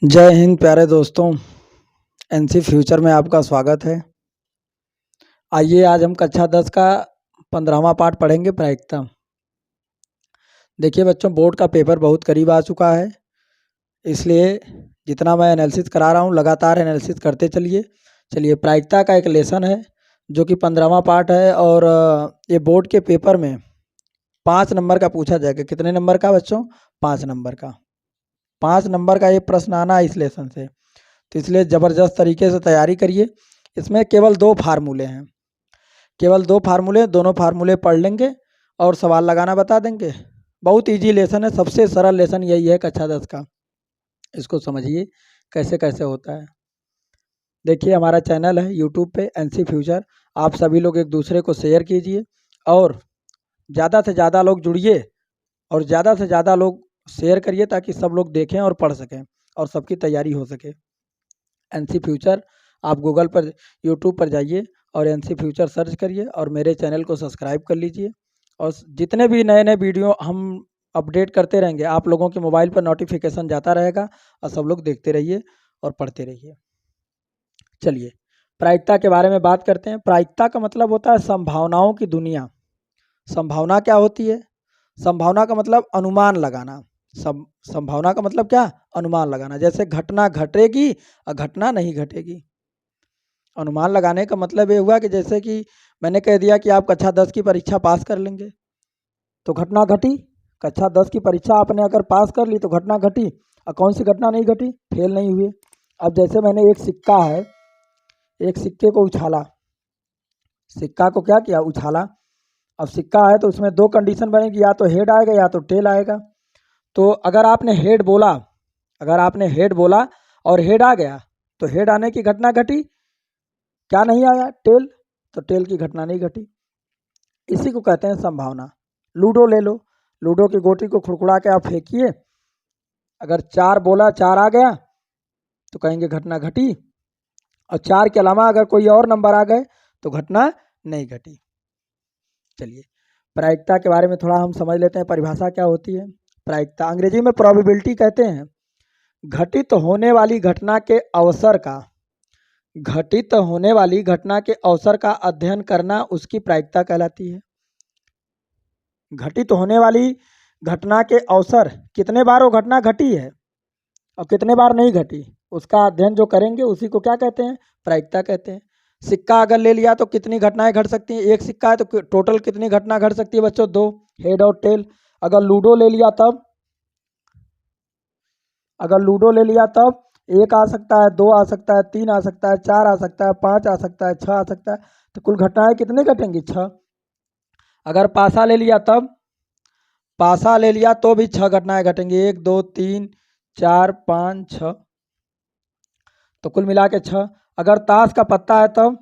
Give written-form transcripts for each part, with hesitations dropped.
जय हिंद प्यारे दोस्तों। एनसी फ्यूचर में आपका स्वागत है। आइए आज हम कक्षा 10 का 15वां पाठ पढ़ेंगे, प्रायिकता। देखिए बच्चों, बोर्ड का पेपर बहुत करीब आ चुका है, इसलिए जितना मैं एनालिसिस करा रहा हूँ लगातार एनालिसिस करते चलिए। चलिए, प्रायिकता का एक लेसन है जो कि 15वां पाठ है और ये बोर्ड के पेपर में 5 नंबर का पूछा जाएगा। कितने नंबर का बच्चों? 5 नंबर का। 5 नंबर का ये प्रश्न आना है इस लेसन से, तो इसलिए ज़बरदस्त तरीके से तैयारी करिए। इसमें केवल 2 फार्मूले हैं, केवल 2 फार्मूले, दोनों फार्मूले पढ़ लेंगे और सवाल लगाना बता देंगे। बहुत इजी लेसन है, सबसे सरल लेसन यही है कक्षा 10 का। इसको समझिए कैसे कैसे होता है। देखिए, हमारा चैनल है यूट्यूब पे एनसी फ्यूचर। आप सभी लोग एक दूसरे को शेयर कीजिए और ज़्यादा से ज़्यादा लोग जुड़िए और ज़्यादा से ज़्यादा लोग शेयर करिए ताकि सब लोग देखें और पढ़ सकें और सबकी तैयारी हो सके। एनसी फ्यूचर, आप गूगल पर, यूट्यूब पर जाइए और एनसी फ्यूचर सर्च करिए और मेरे चैनल को सब्सक्राइब कर लीजिए। और जितने भी नए नए वीडियो हम अपडेट करते रहेंगे, आप लोगों के मोबाइल पर नोटिफिकेशन जाता रहेगा और सब लोग देखते रहिए और पढ़ते रहिए। चलिए, प्रायिकता के बारे में बात करते हैं। प्रायिकता का मतलब होता है संभावनाओं की दुनिया। संभावना क्या होती है? संभावना का मतलब अनुमान लगाना। संभावना का मतलब क्या? अनुमान लगाना। जैसे घटना घटेगी और घटना नहीं घटेगी। अनुमान लगाने का मतलब ये हुआ कि जैसे कि मैंने कह दिया कि आप कक्षा 10 की परीक्षा पास कर लेंगे, तो घटना घटी। कक्षा 10 की परीक्षा आपने अगर पास कर ली तो घटना घटी, और कौन सी घटना नहीं घटी? फेल नहीं हुए। अब जैसे मैंने एक सिक्का है, एक सिक्के को उछाला, सिक्का को क्या किया? उछाला। अब सिक्का है तो उसमें 2 कंडीशन बनेगी, या तो हेड आएगा या तो टेल आएगा। तो अगर आपने हेड बोला, अगर आपने हेड बोला और हेड आ गया तो हेड आने की घटना घटी। क्या नहीं आया? टेल, तो टेल की घटना नहीं घटी। इसी को कहते हैं संभावना। लूडो ले लो, लूडो की गोटी को खुड़खुड़ा के आप फेंकिए, अगर 4 बोला 4 आ गया तो कहेंगे घटना घटी, और 4 के अलावा अगर कोई और नंबर आ गए तो घटना नहीं घटी। चलिए, प्रायिकता के बारे में थोड़ा हम समझ लेते हैं, परिभाषा क्या होती है। प्रायिकता अंग्रेजी में प्रोबेबिलिटी कहते हैं। घटित होने वाली घटना के अवसर का, घटित होने वाली घटना के अवसर का अध्ययन करना उसकी प्रायिकता कहलाती है। घटित होने वाली घटना के अवसर, कितने बार वो घटना घटी है और कितने बार नहीं घटी, उसका अध्ययन जो करेंगे उसी को क्या कहते हैं? प्रायिकता कहते हैं। सिक्का अगर ले लिया तो कितनी घटनाएं घट सकती हैं? एक सिक्का है तो टोटल कितनी घटना घट सकती है बच्चों? 2, हेड और टेल। अगर लूडो ले लिया तब, अगर लूडो ले लिया तब 1 आ सकता है, 2 आ सकता है, 3 आ सकता है, 4 आ सकता है, 5 आ सकता है, 6 आ सकता है। तो कुल घटनाएं कितनी घटेंगी? 6। अगर पासा ले लिया तब, पासा ले लिया तो भी 6 घटनाएं घटेंगी। 1 2 3 4 5 6, तो कुल मिला के 6। अगर ताश का पत्ता है तब,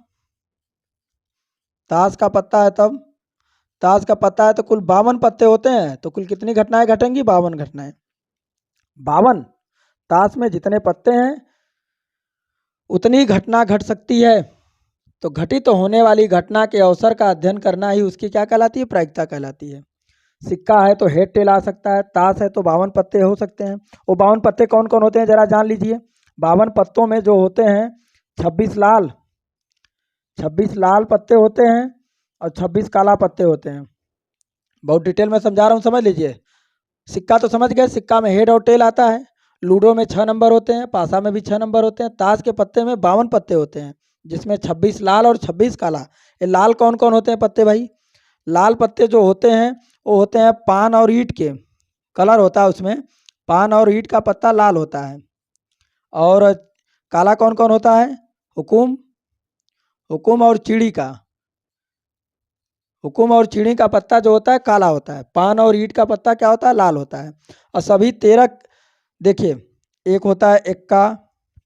ताश का पत्ता है तब, ताश का पत्ता है तो कुल 52 पत्ते होते हैं, तो कुल कितनी घटनाएं घटेंगी? 52 घटनाएं। 52, ताश में जितने पत्ते हैं उतनी घटना घट सकती है। तो घटित तो होने वाली घटना के अवसर का अध्ययन करना ही उसकी क्या कहलाती है? प्रायिकता कहलाती है। सिक्का है तो हेड टेल आ सकता है, ताश है तो 52 पत्ते हो सकते हैं। वो 52 पत्ते कौन कौन होते हैं जरा जान लीजिए। 52 पत्तों में जो होते हैं 26 लाल, 26 लाल पत्ते होते हैं और 26 काला पत्ते होते हैं। बहुत डिटेल में समझा रहा हूँ, समझ लीजिए। सिक्का तो समझ गए, सिक्का में हेड और टेल आता है। लूडो में 6 नंबर होते हैं, पासा में भी 6 नंबर होते हैं। ताश के पत्ते में 52 पत्ते होते हैं, जिसमें 26 लाल और 26 काला। ये लाल कौन कौन होते हैं पत्ते भाई? लाल पत्ते जो होते हैं वो होते हैं पान और ईंट के, कलर होता है उसमें, पान और ईंट का पत्ता लाल होता है। और काला कौन कौन होता है? हुकुम, हुकुम और चिड़ी का, हुकुम और चिड़ी का पत्ता जो होता है काला होता है। पान और ईंट का पत्ता क्या होता है? लाल होता है। और सभी 13, देखिए, एक होता है एक्का,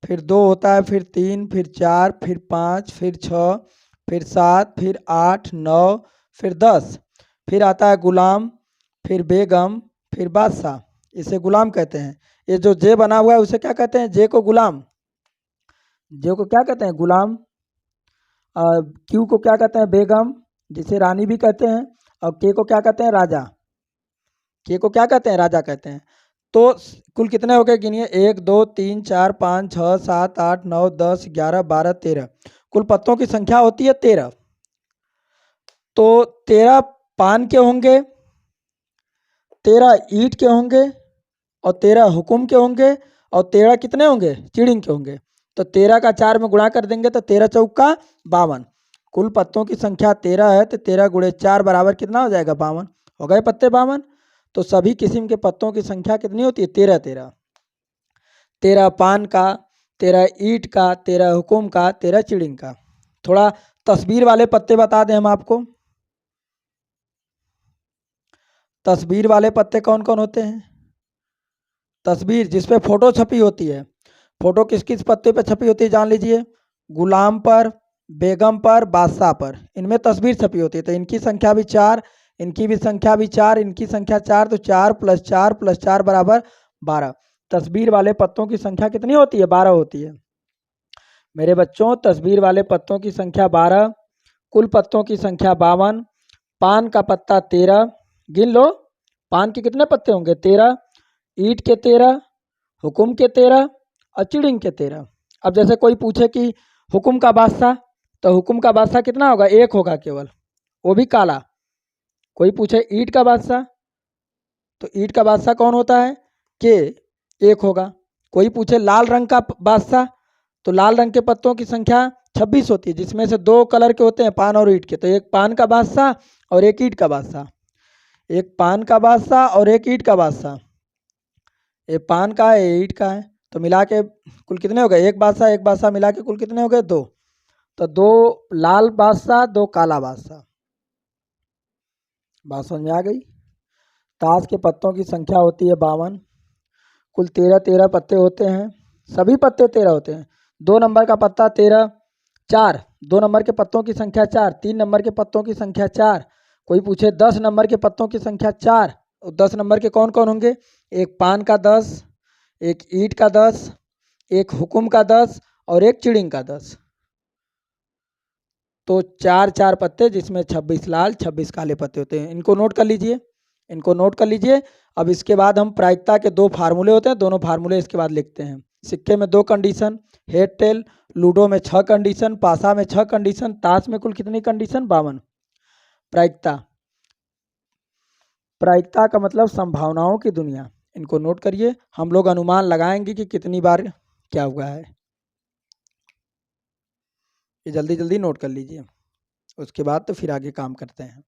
फिर 2 होता है, फिर 3, फिर 4, फिर 5, फिर 6, फिर 7, फिर 8, 9, फिर 10, फिर आता है गुलाम, फिर बेगम, फिर बादशाह। इसे गुलाम कहते हैं। ये जो जे बना हुआ है उसे क्या कहते हैं? जे को गुलाम, जे को क्या कहते हैं? गुलाम। क्यू को क्या कहते हैं? बेगम, जिसे रानी भी कहते हैं। और के को क्या कहते हैं? राजा। के को क्या कहते हैं? राजा कहते हैं। तो कुल कितने हो गए गिनिए, 1 2 3 4 5 6 7 8 9 10 11 12 13, कुल पत्तों की संख्या होती है 13। तो 13 पान के होंगे, 13 ईंट के होंगे और 13 हुकुम के होंगे और 13 कितने होंगे, चिड़िंग के होंगे। तो 13 का 4 में गुणा कर देंगे तो 13 चौका 52। कुल पत्तों की संख्या 13 है तो 13 गुणे 4 बराबर कितना हो जाएगा, 52। हो गए पत्ते 52। तो सभी किस्म के पत्तों की संख्या कितनी होती है, 13 13। 13 पान का, 13 ईंट का, 13 हुकुम का, 13 चिड़िंग का। थोड़ा तस्वीर वाले पत्ते बता दें हम आपको। तस्वीर वाले पत्ते कौन कौन होते हैं, तस्वीर जिसपे फोटो छपी होती है, फोटो किस किस पत्ते पे छपी होती है जान लीजिए, गुलाम पर, बेगम पर, बादशाह पर, इनमें तस्वीर छपी होती है। तो इनकी संख्या भी 4, इनकी भी संख्या भी 4, इनकी संख्या 4, तो 4 + 4 + 4 बराबर 12। तस्वीर वाले पत्तों की संख्या कितनी होती है, 12 होती है मेरे बच्चों। तस्वीर वाले पत्तों की संख्या 12, कुल पत्तों की संख्या 52, पान का पत्ता 13, गिन लो पान के कितने पत्ते होंगे, 13, ईंट के 13, हुकुम के 13 और चिड़िंग के 13। अब जैसे कोई पूछे कि हुकुम का बादशाह, तो हुकुम का बादशाह कितना होगा, 1 होगा केवल, वो भी काला। कोई पूछे ईंट का बादशाह, तो ईंट का बादशाह कौन होता है, के, 1 होगा। कोई पूछे लाल रंग का बादशाह, तो लाल रंग के पत्तों की संख्या 26 होती है, जिसमें से 2 कलर के होते हैं, पान और ईंट के। तो एक पान का बादशाह और एक ईंट का बादशाह, एक पान का बादशाह और एक ईंट का बादशाह, एक पान का है, ईंट का है। तो मिला के कुल कितने हो गए, एक बादशाह मिला के कुल कितने हो गए, 2। तो 2 लाल बादशाह, 2 काला बादशाह। बात समझ में आ गई। ताश के पत्तों की संख्या होती है 52, कुल 13 13 पत्ते होते हैं, सभी पत्ते 13 होते हैं। 2 नंबर का पत्ता 13, 4, 2 नंबर के पत्तों की संख्या 4, 3 नंबर के पत्तों की संख्या 4। कोई पूछे 10 नंबर के पत्तों की संख्या 4, 10 नंबर के कौन कौन होंगे, एक पान का 10, एक ईंट का 10, एक हुकुम का 10 और एक चिड़िंग का 10। तो 4 4 पत्ते, जिसमें 26 लाल 26 काले पत्ते होते हैं। इनको नोट कर लीजिए, इनको नोट कर लीजिए। अब इसके बाद हम प्रायिकता के 2 फार्मूले होते हैं, दोनों फार्मूले इसके बाद लिखते हैं। सिक्के में 2 कंडीशन, हेड टेल, लूडो में 6 कंडीशन, पासा में 6 कंडीशन, ताश में कुल कितनी कंडीशन, 52। प्रायिकता, प्रायिकता का मतलब संभावनाओं की दुनिया। इनको नोट करिए, हम लोग अनुमान लगाएंगे कि कितनी बार क्या हुआ है। ये जल्दी जल्दी नोट कर लीजिए, उसके बाद तो फिर आगे काम करते हैं।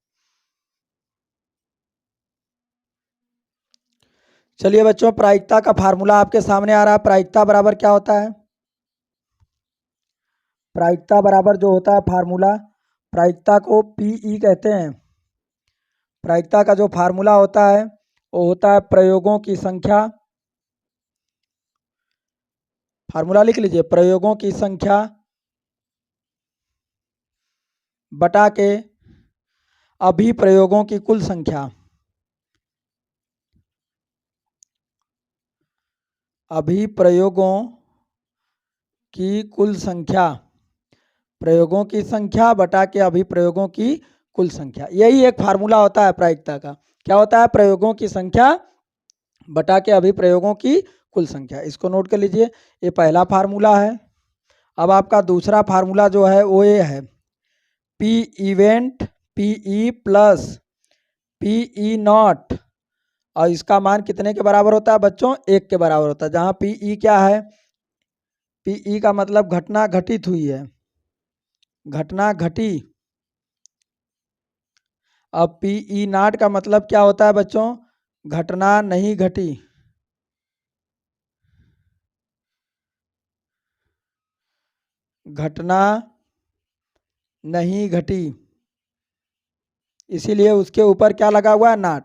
चलिए बच्चों, प्रायिकता का फार्मूला आपके सामने आ रहा है। प्रायिकता बराबर क्या होता है, प्रायिकता बराबर जो होता है फार्मूला, प्रायिकता को पीई कहते हैं। प्रायिकता का जो फार्मूला होता है वो होता है प्रयोगों की संख्या, फार्मूला लिख लीजिए, प्रयोगों की संख्या बटा के अभिप्रयोगों की कुल संख्या, अभिप्रयोगों की कुल संख्या, प्रयोगों की संख्या बटा के अभिप्रयोगों की कुल संख्या। यही एक फार्मूला होता है प्रायिकता का। क्या होता है, प्रयोगों की संख्या बटा के अभिप्रयोगों की कुल संख्या। इसको नोट कर लीजिए, ये पहला फार्मूला है। अब आपका दूसरा फार्मूला जो है वो ये है, P event PE plus PE not, और इसका मान कितने के बराबर होता है बच्चों, 1 के बराबर होता है। जहाँ पीई क्या है, पीई का मतलब घटना घटित हुई है, घटना घटी। अब पीई नॉट का मतलब क्या होता है बच्चों, घटना नहीं घटी, घटना नहीं घटी, इसीलिए उसके ऊपर क्या लगा हुआ है, नॉट।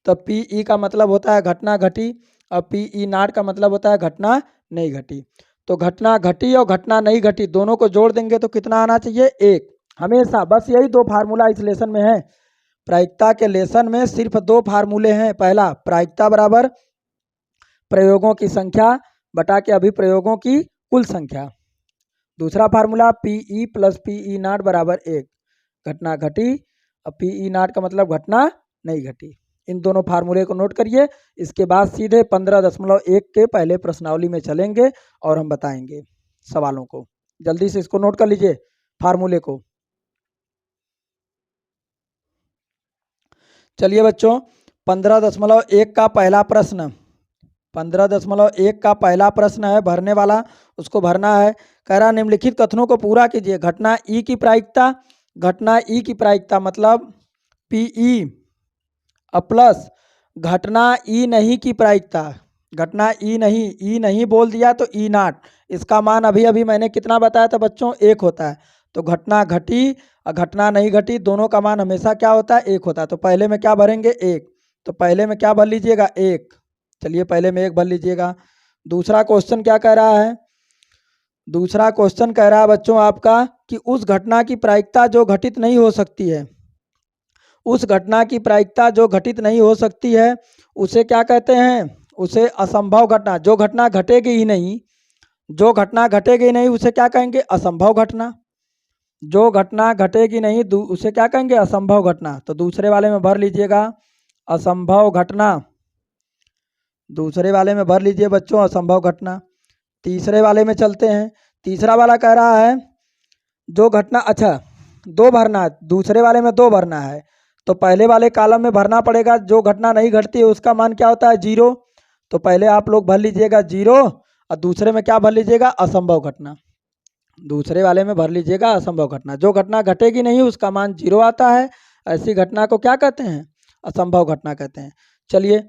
तो पीई का मतलब होता है घटना घटी, और पीई नॉट का मतलब होता है घटना नहीं घटी। तो घटना घटी और घटना नहीं घटी दोनों को जोड़ देंगे तो कितना आना चाहिए, 1 हमेशा। बस यही 2 फार्मूला इस लेसन में है। प्रायिकता के लेसन में सिर्फ 2 फार्मूले हैं। पहला, प्रायिकता बराबर प्रयोगों की संख्या बटा के अभिप्रयोगों की कुल संख्या। दूसरा formula PE plus PE not बराबर 1, घटना घटी और पीई नॉट का मतलब घटना नहीं घटी। इन दोनों फार्मूले को नोट करिए। इसके बाद सीधे 15.1 के पहले प्रश्नावली में चलेंगे और हम बताएंगे सवालों को। जल्दी से इसको नोट कर लीजिए फार्मूले को। चलिए बच्चों, 15.1 का पहला प्रश्न, 15.1 का पहला प्रश्न है भरने वाला, उसको भरना है। कह रहा निम्नलिखित कथनों को पूरा कीजिए। घटना ई की प्रायिकता, घटना ई की प्रायिकता मतलब पीई प्लस घटना ई नहीं की प्रायिकता, घटना ई नहीं बोल दिया तो ई नाट, इसका मान अभी अभी मैंने कितना बताया था बच्चों, 1 होता है। तो घटना घटी और घटना नहीं घटी दोनों का मान हमेशा क्या होता है, 1 होता है। तो पहले में क्या भरेंगे, 1। तो पहले में क्या भर लीजिएगा, 1। चलिए पहले में 1 भर लीजिएगा। दूसरा क्वेश्चन क्या कह रहा है, दूसरा क्वेश्चन कह रहा है बच्चों आपका कि उस घटना की प्रायिकता जो घटित नहीं हो सकती है, उस घटना की प्रायिकता जो घटित नहीं हो सकती है उसे क्या कहते हैं, उसे असंभव घटना। जो घटना घटेगी ही नहीं, जो घटना घटेगी नहीं उसे क्या कहेंगे, असंभव घटना। जो घटना घटेगी नहीं उसे क्या कहेंगे, असंभव घटना। तो दूसरे वाले में भर लीजिएगा असंभव घटना, दूसरे वाले में भर लीजिए बच्चों असंभव घटना। तीसरे वाले में चलते हैं। तीसरा वाला कह रहा है जो घटना, अच्छा 2 भरना है, दूसरे वाले में 2 भरना है। तो पहले वाले कॉलम में भरना पड़ेगा जो घटना नहीं घटती है उसका मान क्या होता है, 0। तो पहले आप लोग भर लीजिएगा 0 और दूसरे में क्या भर लीजिएगा, असंभव घटना। दूसरे वाले में भर लीजिएगा असंभव घटना। जो घटना घटेगी नहीं उसका मान 0 आता है, ऐसी घटना को क्या कहते हैं, असंभव घटना कहते हैं। चलिए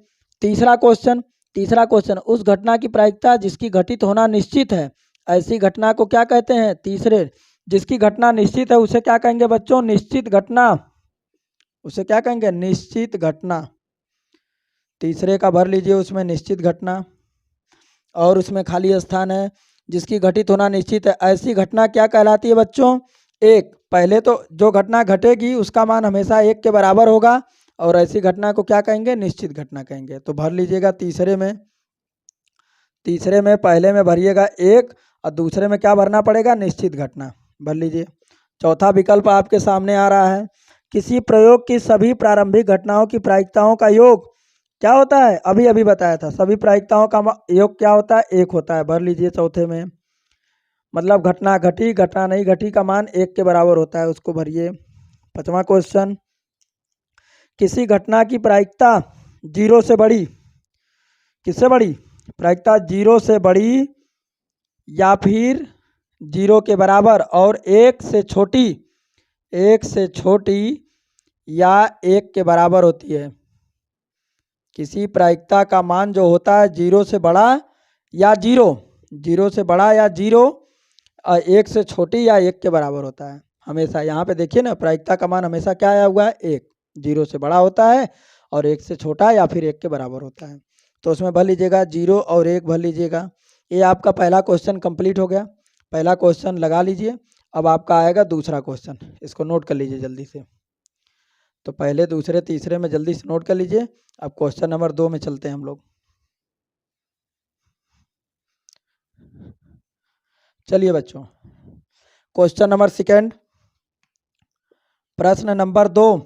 तीसरा क्वेश्चन, तीसरा क्वेश्चन उस घटना की प्रायिकता जिसकी घटित होना निश्चित है, ऐसी घटना को क्या कहते हैं, तीसरे जिसकी घटना निश्चित है उसे क्या कहेंगे बच्चों, निश्चित घटना। उसे क्या कहेंगे, निश्चित घटना। तीसरे का भर लीजिए उसमें निश्चित घटना, और उसमें खाली स्थान है जिसकी घटित होना निश्चित है। ऐसी घटना क्या कहलाती है बच्चों, 1। पहले तो जो घटना घटेगी उसका मान हमेशा 1 के बराबर होगा, और ऐसी घटना को क्या कहेंगे, निश्चित घटना कहेंगे। तो भर लीजिएगा तीसरे में, तीसरे में पहले में भरिएगा 1 और दूसरे में क्या भरना पड़ेगा, निश्चित घटना, भर लीजिए। चौथा विकल्प आपके सामने आ रहा है, किसी प्रयोग की सभी प्रारंभिक घटनाओं की प्रायिकताओं का योग क्या होता है, अभी अभी बताया था, सभी प्रायिकताओं का योग क्या होता है, 1 होता है। भर लीजिए चौथे में, मतलब घटना घटी घटना नहीं घटी का मान 1 के बराबर होता है, उसको भरिए। 5वां क्वेश्चन, किसी घटना की प्रायिकता 0 से बड़ी, किससे बड़ी, प्रायिकता 0 से बड़ी या फिर 0 के बराबर और 1 से छोटी, 1 से छोटी या 1 के बराबर होती है। किसी प्रायिकता का मान जो होता है 0 से बड़ा या 0, 0 से बड़ा या 0, 1 से छोटी या 1 के बराबर होता है हमेशा। यहाँ पे देखिए ना, प्रायिकता का मान हमेशा क्या आया हुआ है, 1। 0 से बड़ा होता है और 1 से छोटा या फिर 1 के बराबर होता है। तो उसमें भर लीजिएगा 0 और 1 भर लीजिएगा। ये आपका पहला क्वेश्चन कंप्लीट हो गया, पहला क्वेश्चन लगा लीजिए। अब आपका आएगा दूसरा क्वेश्चन, इसको नोट कर लीजिए जल्दी से। तो पहले दूसरे तीसरे में जल्दी से नोट कर लीजिए। अब क्वेश्चन नंबर 2 में चलते हैं हम लोग। चलिए बच्चों, क्वेश्चन नंबर 2, प्रश्न नंबर 2,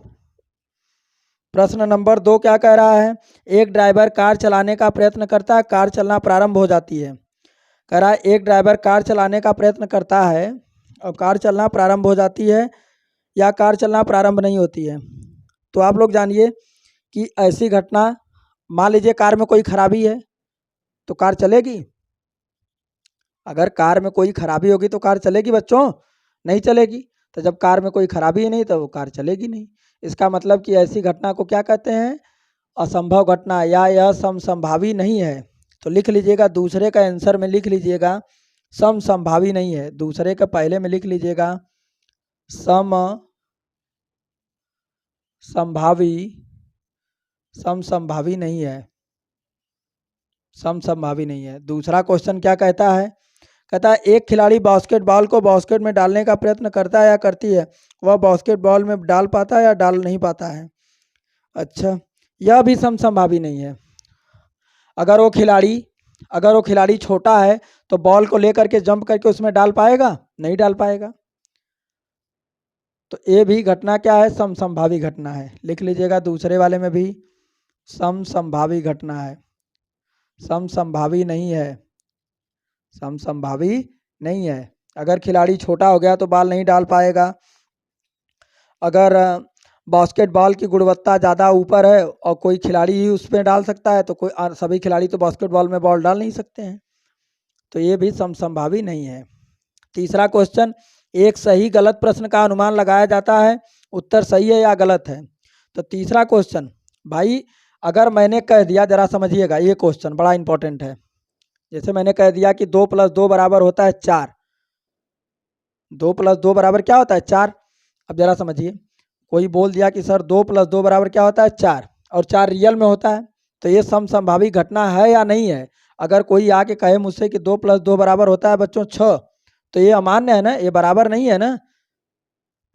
प्रश्न नंबर 2 क्या कह रहा है, एक ड्राइवर कार चलाने का प्रयत्न करता है, कार चलना प्रारंभ हो जाती है। कह रहा है एक ड्राइवर कार चलाने का प्रयत्न करता है और कार चलना प्रारंभ हो जाती है या कार चलना प्रारंभ नहीं होती है। तो आप लोग जानिए कि ऐसी घटना, मान लीजिए कार में कोई खराबी है तो कार चलेगी, अगर कार में कोई खराबी होगी तो कार चलेगी बच्चों, नहीं चलेगी। तो जब कार में कोई खराबी ही नहीं तो वो कार चलेगी नहीं। इसका मतलब कि ऐसी घटना को क्या कहते हैं, असंभव घटना, या यह समसंभावी नहीं है। तो लिख लीजिएगा दूसरे का आंसर में लिख लीजिएगा समसंभावी नहीं है, दूसरे के पहले में लिख लीजिएगा समसंभावी नहीं है, समसंभावी नहीं है। दूसरा क्वेश्चन क्या कहता है, कहता है एक खिलाड़ी बास्केटबॉल को बास्केट में डालने का प्रयत्न करता है या करती है, वह बास्केटबॉल में डाल पाता है या डाल नहीं पाता है। अच्छा, यह भी समसंभावी नहीं है। अगर वो खिलाड़ी छोटा है तो बॉल को लेकर के जंप करके उसमें डाल पाएगा, नहीं डाल पाएगा। तो ये भी घटना क्या है, समसंभावी घटना है, लिख लीजिएगा दूसरे वाले में भी समसंभावी घटना है, समसंभावी नहीं है, समसंभावी नहीं है। अगर खिलाड़ी छोटा हो गया तो बॉल नहीं डाल पाएगा। अगर बास्केटबॉल की गुणवत्ता ज़्यादा ऊपर है और कोई खिलाड़ी ही उसमें डाल सकता है तो कोई सभी खिलाड़ी तो बास्केटबॉल में बॉल डाल नहीं सकते हैं, तो ये भी समसंभावी नहीं है। तीसरा क्वेश्चन, एक सही गलत प्रश्न का अनुमान लगाया जाता है, उत्तर सही है या गलत है। तो तीसरा क्वेश्चन भाई, अगर मैंने कह दिया, जरा समझिएगा ये क्वेश्चन बड़ा इंपॉर्टेंट है। जैसे मैंने कह दिया कि 2 + 2 बराबर होता है 4, 2 + 2 बराबर क्या होता है 4। अब जरा समझिए, कोई बोल दिया कि सर 2 + 2 बराबर क्या होता है 4, और 4 रियल में होता है, तो ये समसंभावी घटना है या नहीं है। अगर कोई आके कहे मुझसे कि 2 + 2 बराबर होता है बच्चों 6, तो ये अमान्य है ना, ये बराबर नहीं है ना,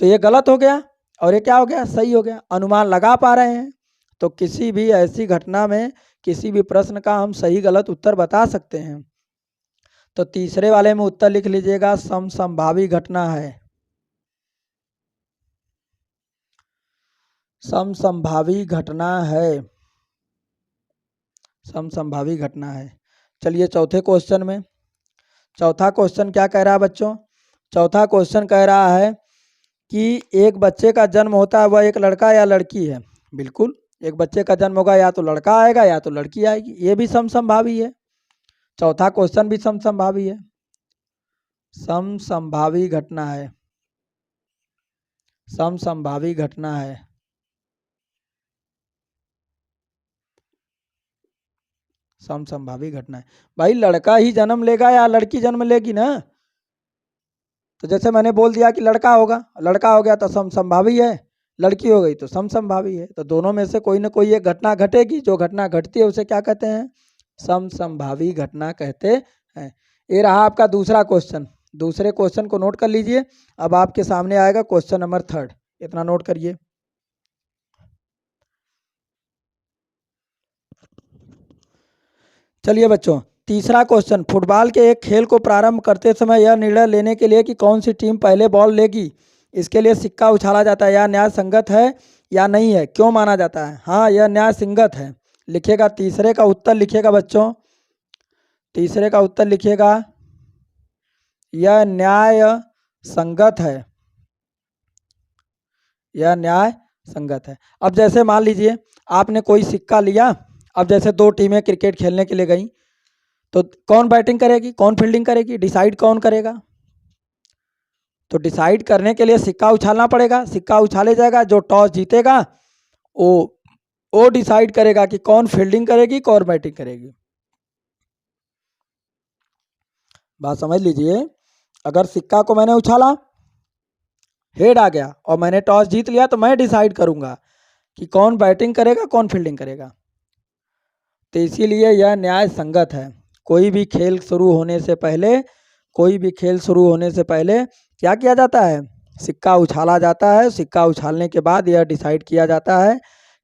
तो ये गलत हो गया और ये क्या हो गया, सही हो गया। अनुमान लगा पा रहे हैं, तो किसी भी ऐसी घटना में किसी भी प्रश्न का हम सही गलत उत्तर बता सकते हैं। तो तीसरे वाले में उत्तर लिख लीजिएगा, समसंभावी घटना है, समसंभावी घटना है, समसंभावी घटना है। चलिए चौथे क्वेश्चन में, चौथा क्वेश्चन क्या कह रहा है बच्चों, चौथा क्वेश्चन कह रहा है कि एक बच्चे का जन्म होता है, वह एक लड़का या लड़की है। बिल्कुल, एक बच्चे का जन्म होगा, या तो लड़का आएगा या तो लड़की आएगी, ये भी समसंभावी है। चौथा क्वेश्चन भी समसंभावी है, समसंभावी घटना है, समसंभावी घटना है, समसंभावी घटना है। भाई लड़का ही जन्म लेगा या लड़की जन्म लेगी ना, तो जैसे मैंने बोल दिया कि लड़का होगा, लड़का हो गया तो समसंभावी है, लड़की हो गई तो समसंभावी है। तो दोनों में से कोई ना कोई एक घटना घटेगी, जो घटना घटती है उसे क्या कहते हैं, समसंभावी घटना कहते हैं। ये रहा आपका दूसरा क्वेश्चन। दूसरे क्वेश्चन को नोट कर लीजिए। अब आपके सामने आएगा क्वेश्चन नंबर 3, इतना नोट करिए। चलिए बच्चों, तीसरा क्वेश्चन, फुटबॉल के एक खेल को प्रारंभ करते समय यह निर्णय लेने के लिए कि कौन सी टीम पहले बॉल लेगी, इसके लिए सिक्का उछाला जाता है, यह न्याय संगत है या नहीं है, क्यों माना जाता है। हाँ, यह न्याय संगत है, लिखिएगा। तीसरे का उत्तर लिखिएगा बच्चों, तीसरे का उत्तर लिखिएगा, यह न्याय संगत है, यह न्याय संगत है। अब जैसे मान लीजिए आपने कोई सिक्का लिया, अब जैसे दो टीमें क्रिकेट खेलने के लिए गई, तो कौन बैटिंग करेगी कौन फील्डिंग करेगी, डिसाइड कौन करेगा। तो डिसाइड करने के लिए सिक्का उछालना पड़ेगा, सिक्का उछाले जाएगा, जो टॉस जीतेगा वो डिसाइड करेगा कि कौन फील्डिंग करेगी कौन बैटिंग करेगी। बात समझ लीजिए, अगर सिक्का को मैंने उछाला, हेड आ गया और मैंने टॉस जीत लिया, तो मैं डिसाइड करूंगा कि कौन बैटिंग करेगा कौन फील्डिंग करेगा। तो इसीलिए यह न्याय संगत है। कोई भी खेल शुरू होने से पहले, कोई भी खेल शुरू होने से पहले क्या किया जाता है, सिक्का उछाला जाता है। सिक्का उछालने के बाद यह डिसाइड किया जाता है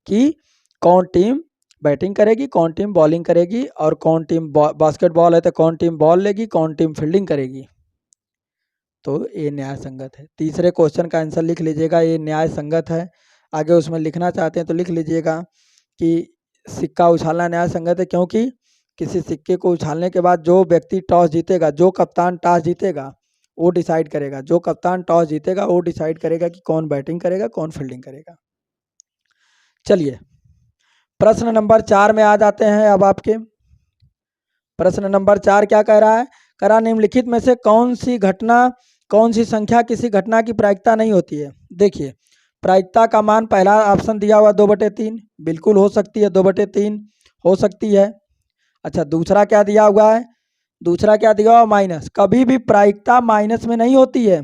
कि कौन टीम बैटिंग करेगी कौन टीम बॉलिंग करेगी, और कौन टीम बास्केटबॉल है तो कौन टीम बॉल लेगी कौन टीम फील्डिंग करेगी। तो ये न्याय संगत है। तीसरे क्वेश्चन का आंसर लिख लीजिएगा, ये न्याय संगत है। आगे उसमें लिखना चाहते हैं तो लिख लीजिएगा कि सिक्का उछालना न्याय संगत है, क्योंकि किसी सिक्के को उछालने के बाद जो व्यक्ति टॉस जीतेगा, जो कप्तान टॉस जीतेगा वो डिसाइड करेगा, जो कप्तान टॉस जीतेगा वो डिसाइड करेगा कि कौन बैटिंग करेगा कौन फील्डिंग करेगा। चलिए प्रश्न नंबर 4 में आ जाते हैं। अब आपके प्रश्न नंबर 4 क्या कह रहा है, करा निम्नलिखित में से कौन सी घटना, कौन सी संख्या किसी घटना की प्रायिकता नहीं होती है। देखिए, प्रायिकता का मान पहला ऑप्शन दिया हुआ 2/3, बिल्कुल हो सकती है, 2/3 हो सकती है। अच्छा, दूसरा क्या दिया हुआ है, दूसरा क्या दिया हुआ, माइनस। कभी भी प्रायिकता माइनस में नहीं होती है,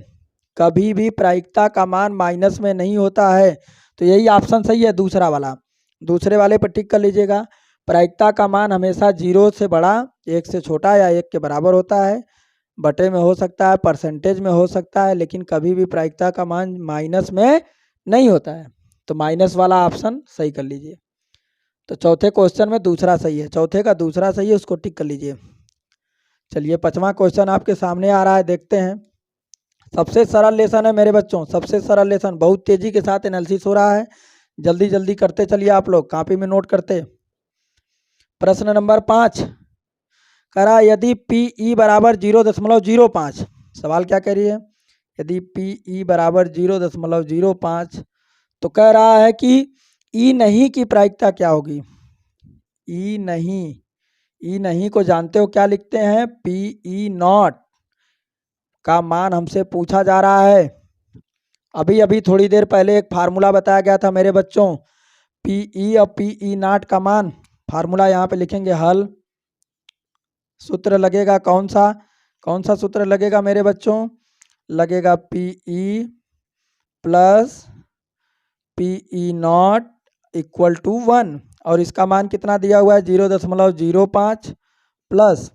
कभी भी प्रायिकता का मान माइनस में नहीं होता है। तो यही ऑप्शन सही है, दूसरा वाला। दूसरे वाले पर टिक कर लीजिएगा। प्रायिकता का मान हमेशा 0 से बड़ा, 1 से छोटा या 1 के बराबर होता है। बटे में हो सकता है, परसेंटेज में हो सकता है, लेकिन कभी भी प्रायिकता का मान माइनस में नहीं होता है। तो माइनस वाला ऑप्शन सही कर लीजिए। तो चौथे क्वेश्चन में दूसरा सही है, चौथे का दूसरा सही है, उसको टिक कर लीजिए। चलिए 5वां क्वेश्चन आपके सामने आ रहा है, देखते हैं। सबसे सरल लेसन है मेरे बच्चों, सबसे सरल लेसन, बहुत तेजी के साथ एनालिसिस हो रहा है। जल्दी जल्दी करते चलिए आप लोग, कॉपी में नोट करते। प्रश्न नंबर 5 करा यदि PE बराबर 0.05, सवाल क्या कह रही है, यदि PE बराबर 0.05 तो कह रहा है कि E नहीं की प्रायिकता क्या होगी। E नहीं को जानते हो क्या लिखते हैं, PE नॉट का मान हमसे पूछा जा रहा है। अभी थोड़ी देर पहले एक फार्मूला बताया गया था मेरे बच्चों, PE और PE नॉट का मान, फार्मूला यहाँ पे लिखेंगे, हल सूत्र लगेगा कौन सा सूत्र लगेगा मेरे बच्चों, लगेगा PE plus PE not equal to 1, और इसका मान कितना दिया हुआ है 0.05 प्लस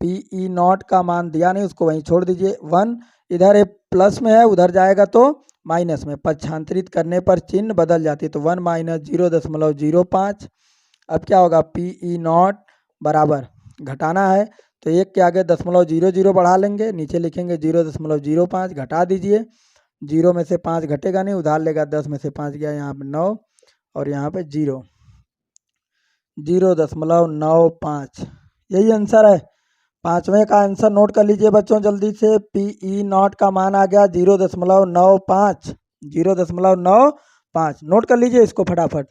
PE नॉट का मान दिया नहीं, उसको वहीं छोड़ दीजिए, 1 इधर प्लस में है उधर जाएगा तो माइनस में, पक्षांतरित करने पर चिन्ह बदल जाती है, तो 1 माइनस 0.05। अब क्या होगा, PE नॉट बराबर, घटाना है तो एक के आगे 0.00 बढ़ा लेंगे, नीचे लिखेंगे 0.05, घटा दीजिए, 0 में से 5 घटेगा नहीं, उधार लेगा, 10 में से 5 गया यहाँ पे 9 और यहाँ पे 0.95, यही आंसर है। पांचवें का आंसर नोट कर लीजिए बच्चों जल्दी से, PE नॉट का मान आ गया 0.95 नोट कर लीजिए इसको फटाफट।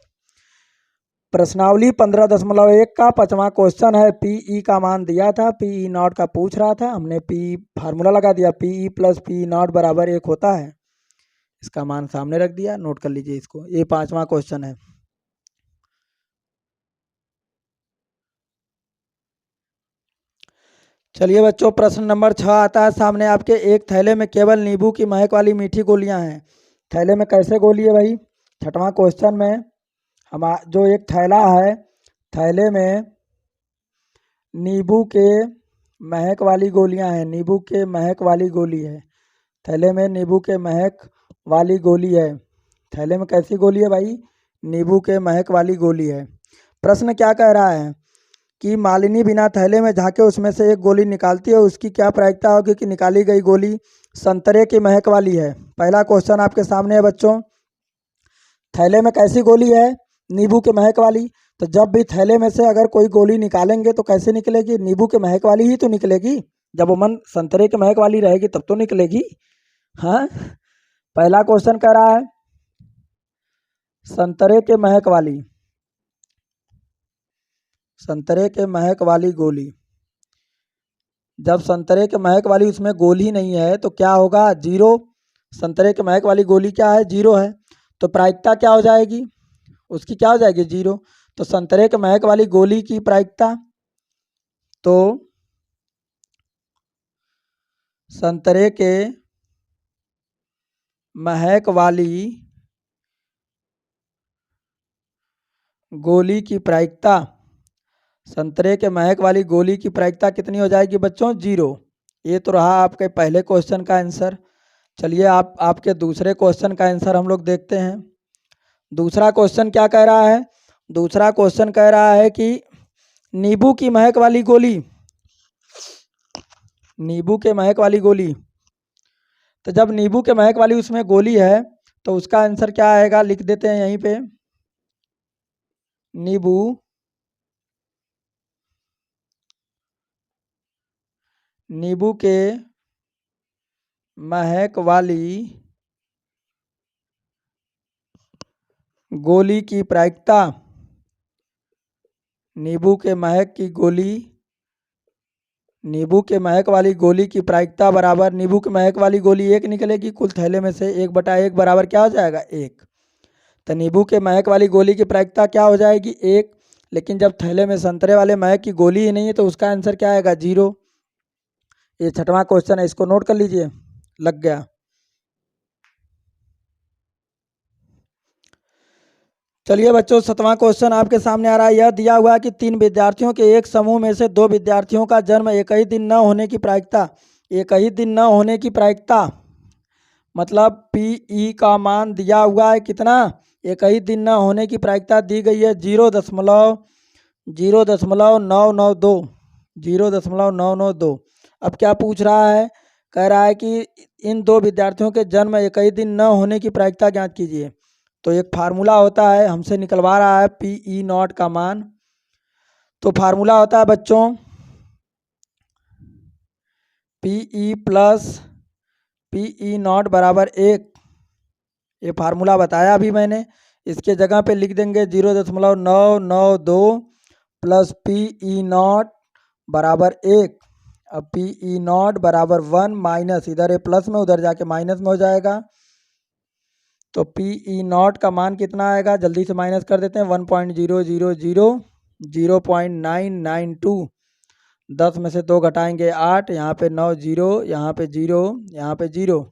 प्रश्नावली 15.1 का 5वां क्वेश्चन है, PE का मान दिया था, PE नॉट का पूछ रहा था, हमने PE फार्मूला लगा दिया, PE प्लस PE नॉट बराबर 1 होता है, इसका मान सामने रख दिया, नोट कर लीजिए इसको, ये 5वां क्वेश्चन है। चलिए बच्चों प्रश्न नंबर 6 आता है सामने आपके, एक थैले में केवल नींबू की महक वाली मीठी गोलियां हैं। थैले में कैसे गोली है भाई, 6वां क्वेश्चन में हम जो एक थैला है, थैले में नींबू के महक वाली गोलियां हैं, नींबू के महक वाली गोली है, थैले में नींबू के महक वाली गोली है, थैले में कैसी गोली है भाई, नींबू के महक वाली गोली है। प्रश्न क्या कह रहा है कि मालिनी बिना थैले में झांके उसमें से एक गोली निकालती है, उसकी क्या प्रायिकता होगी कि निकाली गई गोली संतरे की महक वाली है। पहला क्वेश्चन आपके सामने है बच्चों, थैले में कैसी गोली है, नींबू के महक वाली, तो जब भी थैले में से अगर कोई गोली निकालेंगे तो कैसे निकलेगी, नींबू के महक वाली ही तो निकलेगी, जब उमन संतरे के महक वाली रहेगी तब तो निकलेगी। हाँ, पहला क्वेश्चन कह रहा है संतरे के महक वाली, संतरे के महक वाली गोली, जब संतरे के महक वाली उसमें गोली नहीं है तो क्या होगा, 0, संतरे के महक वाली गोली क्या है, 0 है, तो प्रायिकता क्या हो जाएगी, उसकी क्या हो जाएगी 0, तो संतरे के महक वाली गोली की प्रायिकता, तो संतरे के महक वाली गोली की प्रायिकता, संतरे के महक वाली गोली की प्रायिकता कितनी हो जाएगी बच्चों, 0। ये तो रहा आपके पहले क्वेश्चन का आंसर। चलिए आपके दूसरे क्वेश्चन का आंसर हम लोग देखते हैं। दूसरा क्वेश्चन क्या कह रहा है, दूसरा क्वेश्चन कह रहा है कि नींबू की महक वाली गोली, नींबू के महक वाली गोली, तो जब नींबू के महक वाली उसमें गोली है तो उसका आंसर क्या आएगा, लिख देते हैं यहीं पे, नींबू नींबू के महक वाली गोली की प्रायिकता, नींबू के महक की गोली, नींबू के महक वाली गोली की प्रायिकता बराबर, नींबू के महक वाली गोली 1 निकलेगी, कुल थैले में से 1/1 बराबर क्या हो जाएगा, 1, तो नींबू के महक वाली गोली की प्रायिकता क्या हो जाएगी, 1, लेकिन जब थैले में संतरे वाले महक की गोली ही नहीं है तो उसका आंसर क्या आएगा, 0। ये 6वां क्वेश्चन है, इसको नोट कर लीजिए, लग गया। चलिए बच्चों 7वां क्वेश्चन आपके सामने आ रहा है, यह दिया हुआ है कि 3 विद्यार्थियों के एक समूह में से 2 विद्यार्थियों का जन्म एक ही दिन न होने की प्रायिकता, एक ही दिन न होने की प्रायिकता मतलब PE का मान दिया हुआ है कितना, एक ही दिन न होने की प्रायिकता दी गई है 0.992। अब क्या पूछ रहा है, कह रहा है कि इन 2 विद्यार्थियों के जन्म एक ही दिन न होने की प्रायिकता ज्ञात कीजिए। तो एक फार्मूला होता है, हमसे निकलवा रहा है PE नॉट का मान, तो फार्मूला होता है बच्चों PE प्लस PE नॉट बराबर 1। ये फार्मूला बताया अभी मैंने। इसके जगह पे लिख देंगे 0.992 प्लस PE नॉट बराबर 1। अब PE नॉट बराबर 1 माइनस, इधर ये प्लस में उधर जाके माइनस में हो जाएगा। तो PE नॉट का मान कितना आएगा, जल्दी से माइनस कर देते हैं। 1.0000992। 10 में से 2 घटाएंगे 8, यहाँ पे 9 0, यहाँ पे 0, यहाँ पे 0।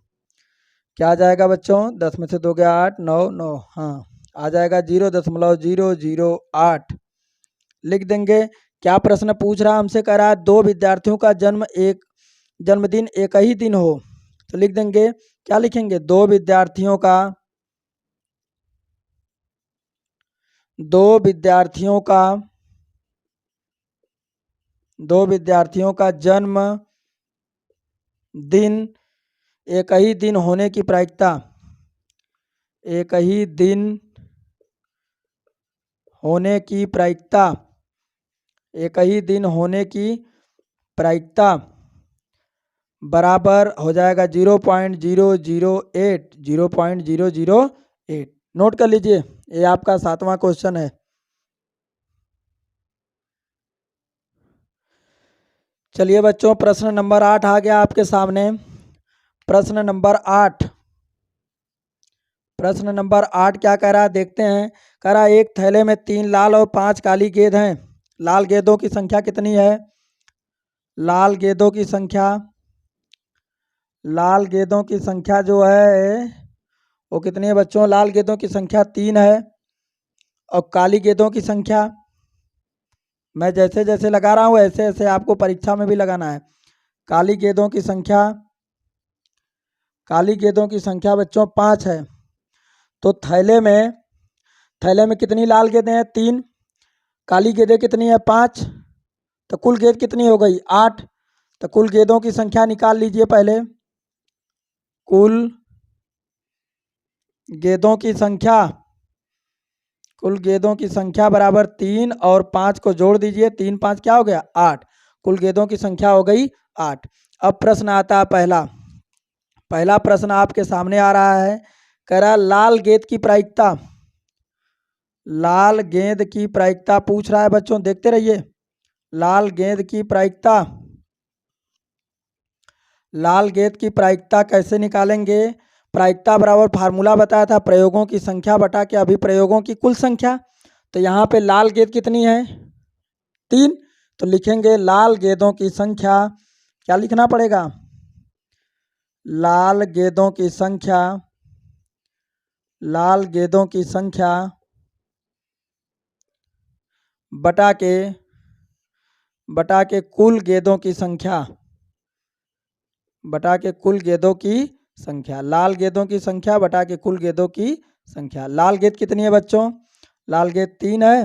क्या आ जाएगा बच्चों, 10 में से 2 गया 8, 9 9, हाँ आ जाएगा 0.008 लिख देंगे। क्या प्रश्न पूछ रहा हमसे, कह रहा है 2 विद्यार्थियों का जन्मदिन एक ही दिन हो। तो लिख देंगे, क्या लिखेंगे, 2 विद्यार्थियों का जन्म दिन एक ही दिन होने की प्रायिकता, एक ही दिन होने की प्रायिकता, एक ही दिन होने की प्रायिकता बराबर हो जाएगा 0.008, 0.008। नोट कर लीजिए, ये आपका 7वां क्वेश्चन है। चलिए बच्चों, प्रश्न नंबर 8 आ गया आपके सामने। प्रश्न नंबर 8, प्रश्न नंबर 8 क्या कह रहा है देखते हैं। कह रहा है एक थैले में 3 लाल और 5 काली गेंद हैं। लाल गेंदों की संख्या कितनी है, लाल गेंदों की संख्या, लाल गेंदों की संख्या जो है वो कितनी है बच्चों, लाल गेंदों की संख्या 3 है। और काली गेंदों की संख्या, मैं जैसे जैसे लगा रहा हूँ ऐसे ऐसे आपको परीक्षा में भी लगाना है। काली गेंदों की संख्या, काली गेंदों की संख्या बच्चों 5 है। तो थैले में कितनी लाल गेंदें हैं, 3। काली गेंदें कितनी है, 5। तो कुल गेंद कितनी हो गई, 8। तो कुल गेंदों की संख्या निकाल लीजिए पहले। कुल गेंदों की संख्या, कुल गेंदों की संख्या बराबर 3 और 5 को जोड़ दीजिए। 3 5 क्या हो गया, 8। कुल गेंदों की संख्या हो गई 8। अब प्रश्न आता है पहला प्रश्न आपके सामने आ रहा है। कह रहा लाल गेंद की प्रायिकता, लाल गेंद की प्रायिकता पूछ रहा है बच्चों, देखते रहिए। लाल गेंद की प्रायिकता, लाल गेंद की प्रायिकता कैसे निकालेंगे। प्रायिकता बराबर फार्मूला बताया था, प्रयोगों की संख्या बटा के अभिप्रयोगों की कुल संख्या। तो यहाँ पे लाल गेंद कितनी है, 3। तो लिखेंगे लाल गेंदों की संख्या, क्या लिखना पड़ेगा, लाल गेंदों की संख्या, लाल गेंदों की संख्या बटा के कुल गेंदों की संख्या, बटा के कुल गेंदों की संख्या, लाल गेंदों की संख्या बटा के कुल गेंदों की संख्या। लाल गेंद कितनी है बच्चों, लाल गेंद 3 है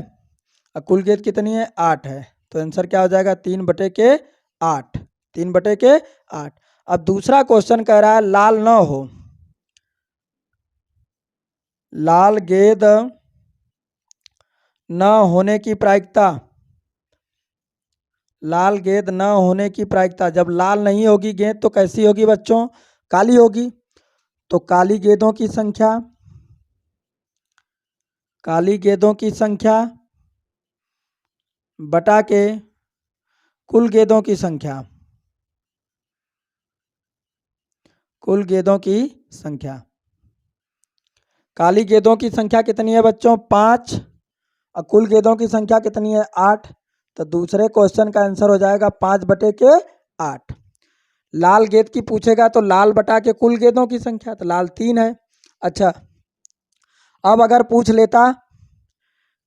और कुल गेंद कितनी है, 8 है। तो आंसर क्या हो जाएगा, 3 बटे के 8, 3 बटे के 8। अब दूसरा क्वेश्चन कह रहा है लाल न हो, लाल गेंद न होने की प्रायिकता, लाल गेंद न होने की प्रायिकता, जब लाल नहीं होगी गेंद तो कैसी होगी बच्चों, काली होगी। तो काली गेंदों की संख्या, काली गेंदों की संख्या बटा के कुल गेंदों की संख्या, कुल गेंदों की संख्या। काली गेंदों की संख्या कितनी है बच्चों, 5 और कुल गेंदों की संख्या कितनी है, 8। तो दूसरे क्वेश्चन का आंसर हो जाएगा 5 बटे के 8। लाल गेंद की पूछेगा तो लाल बटा के कुल गेंदों की संख्या, तो लाल 3 है। अच्छा, अब अगर पूछ लेता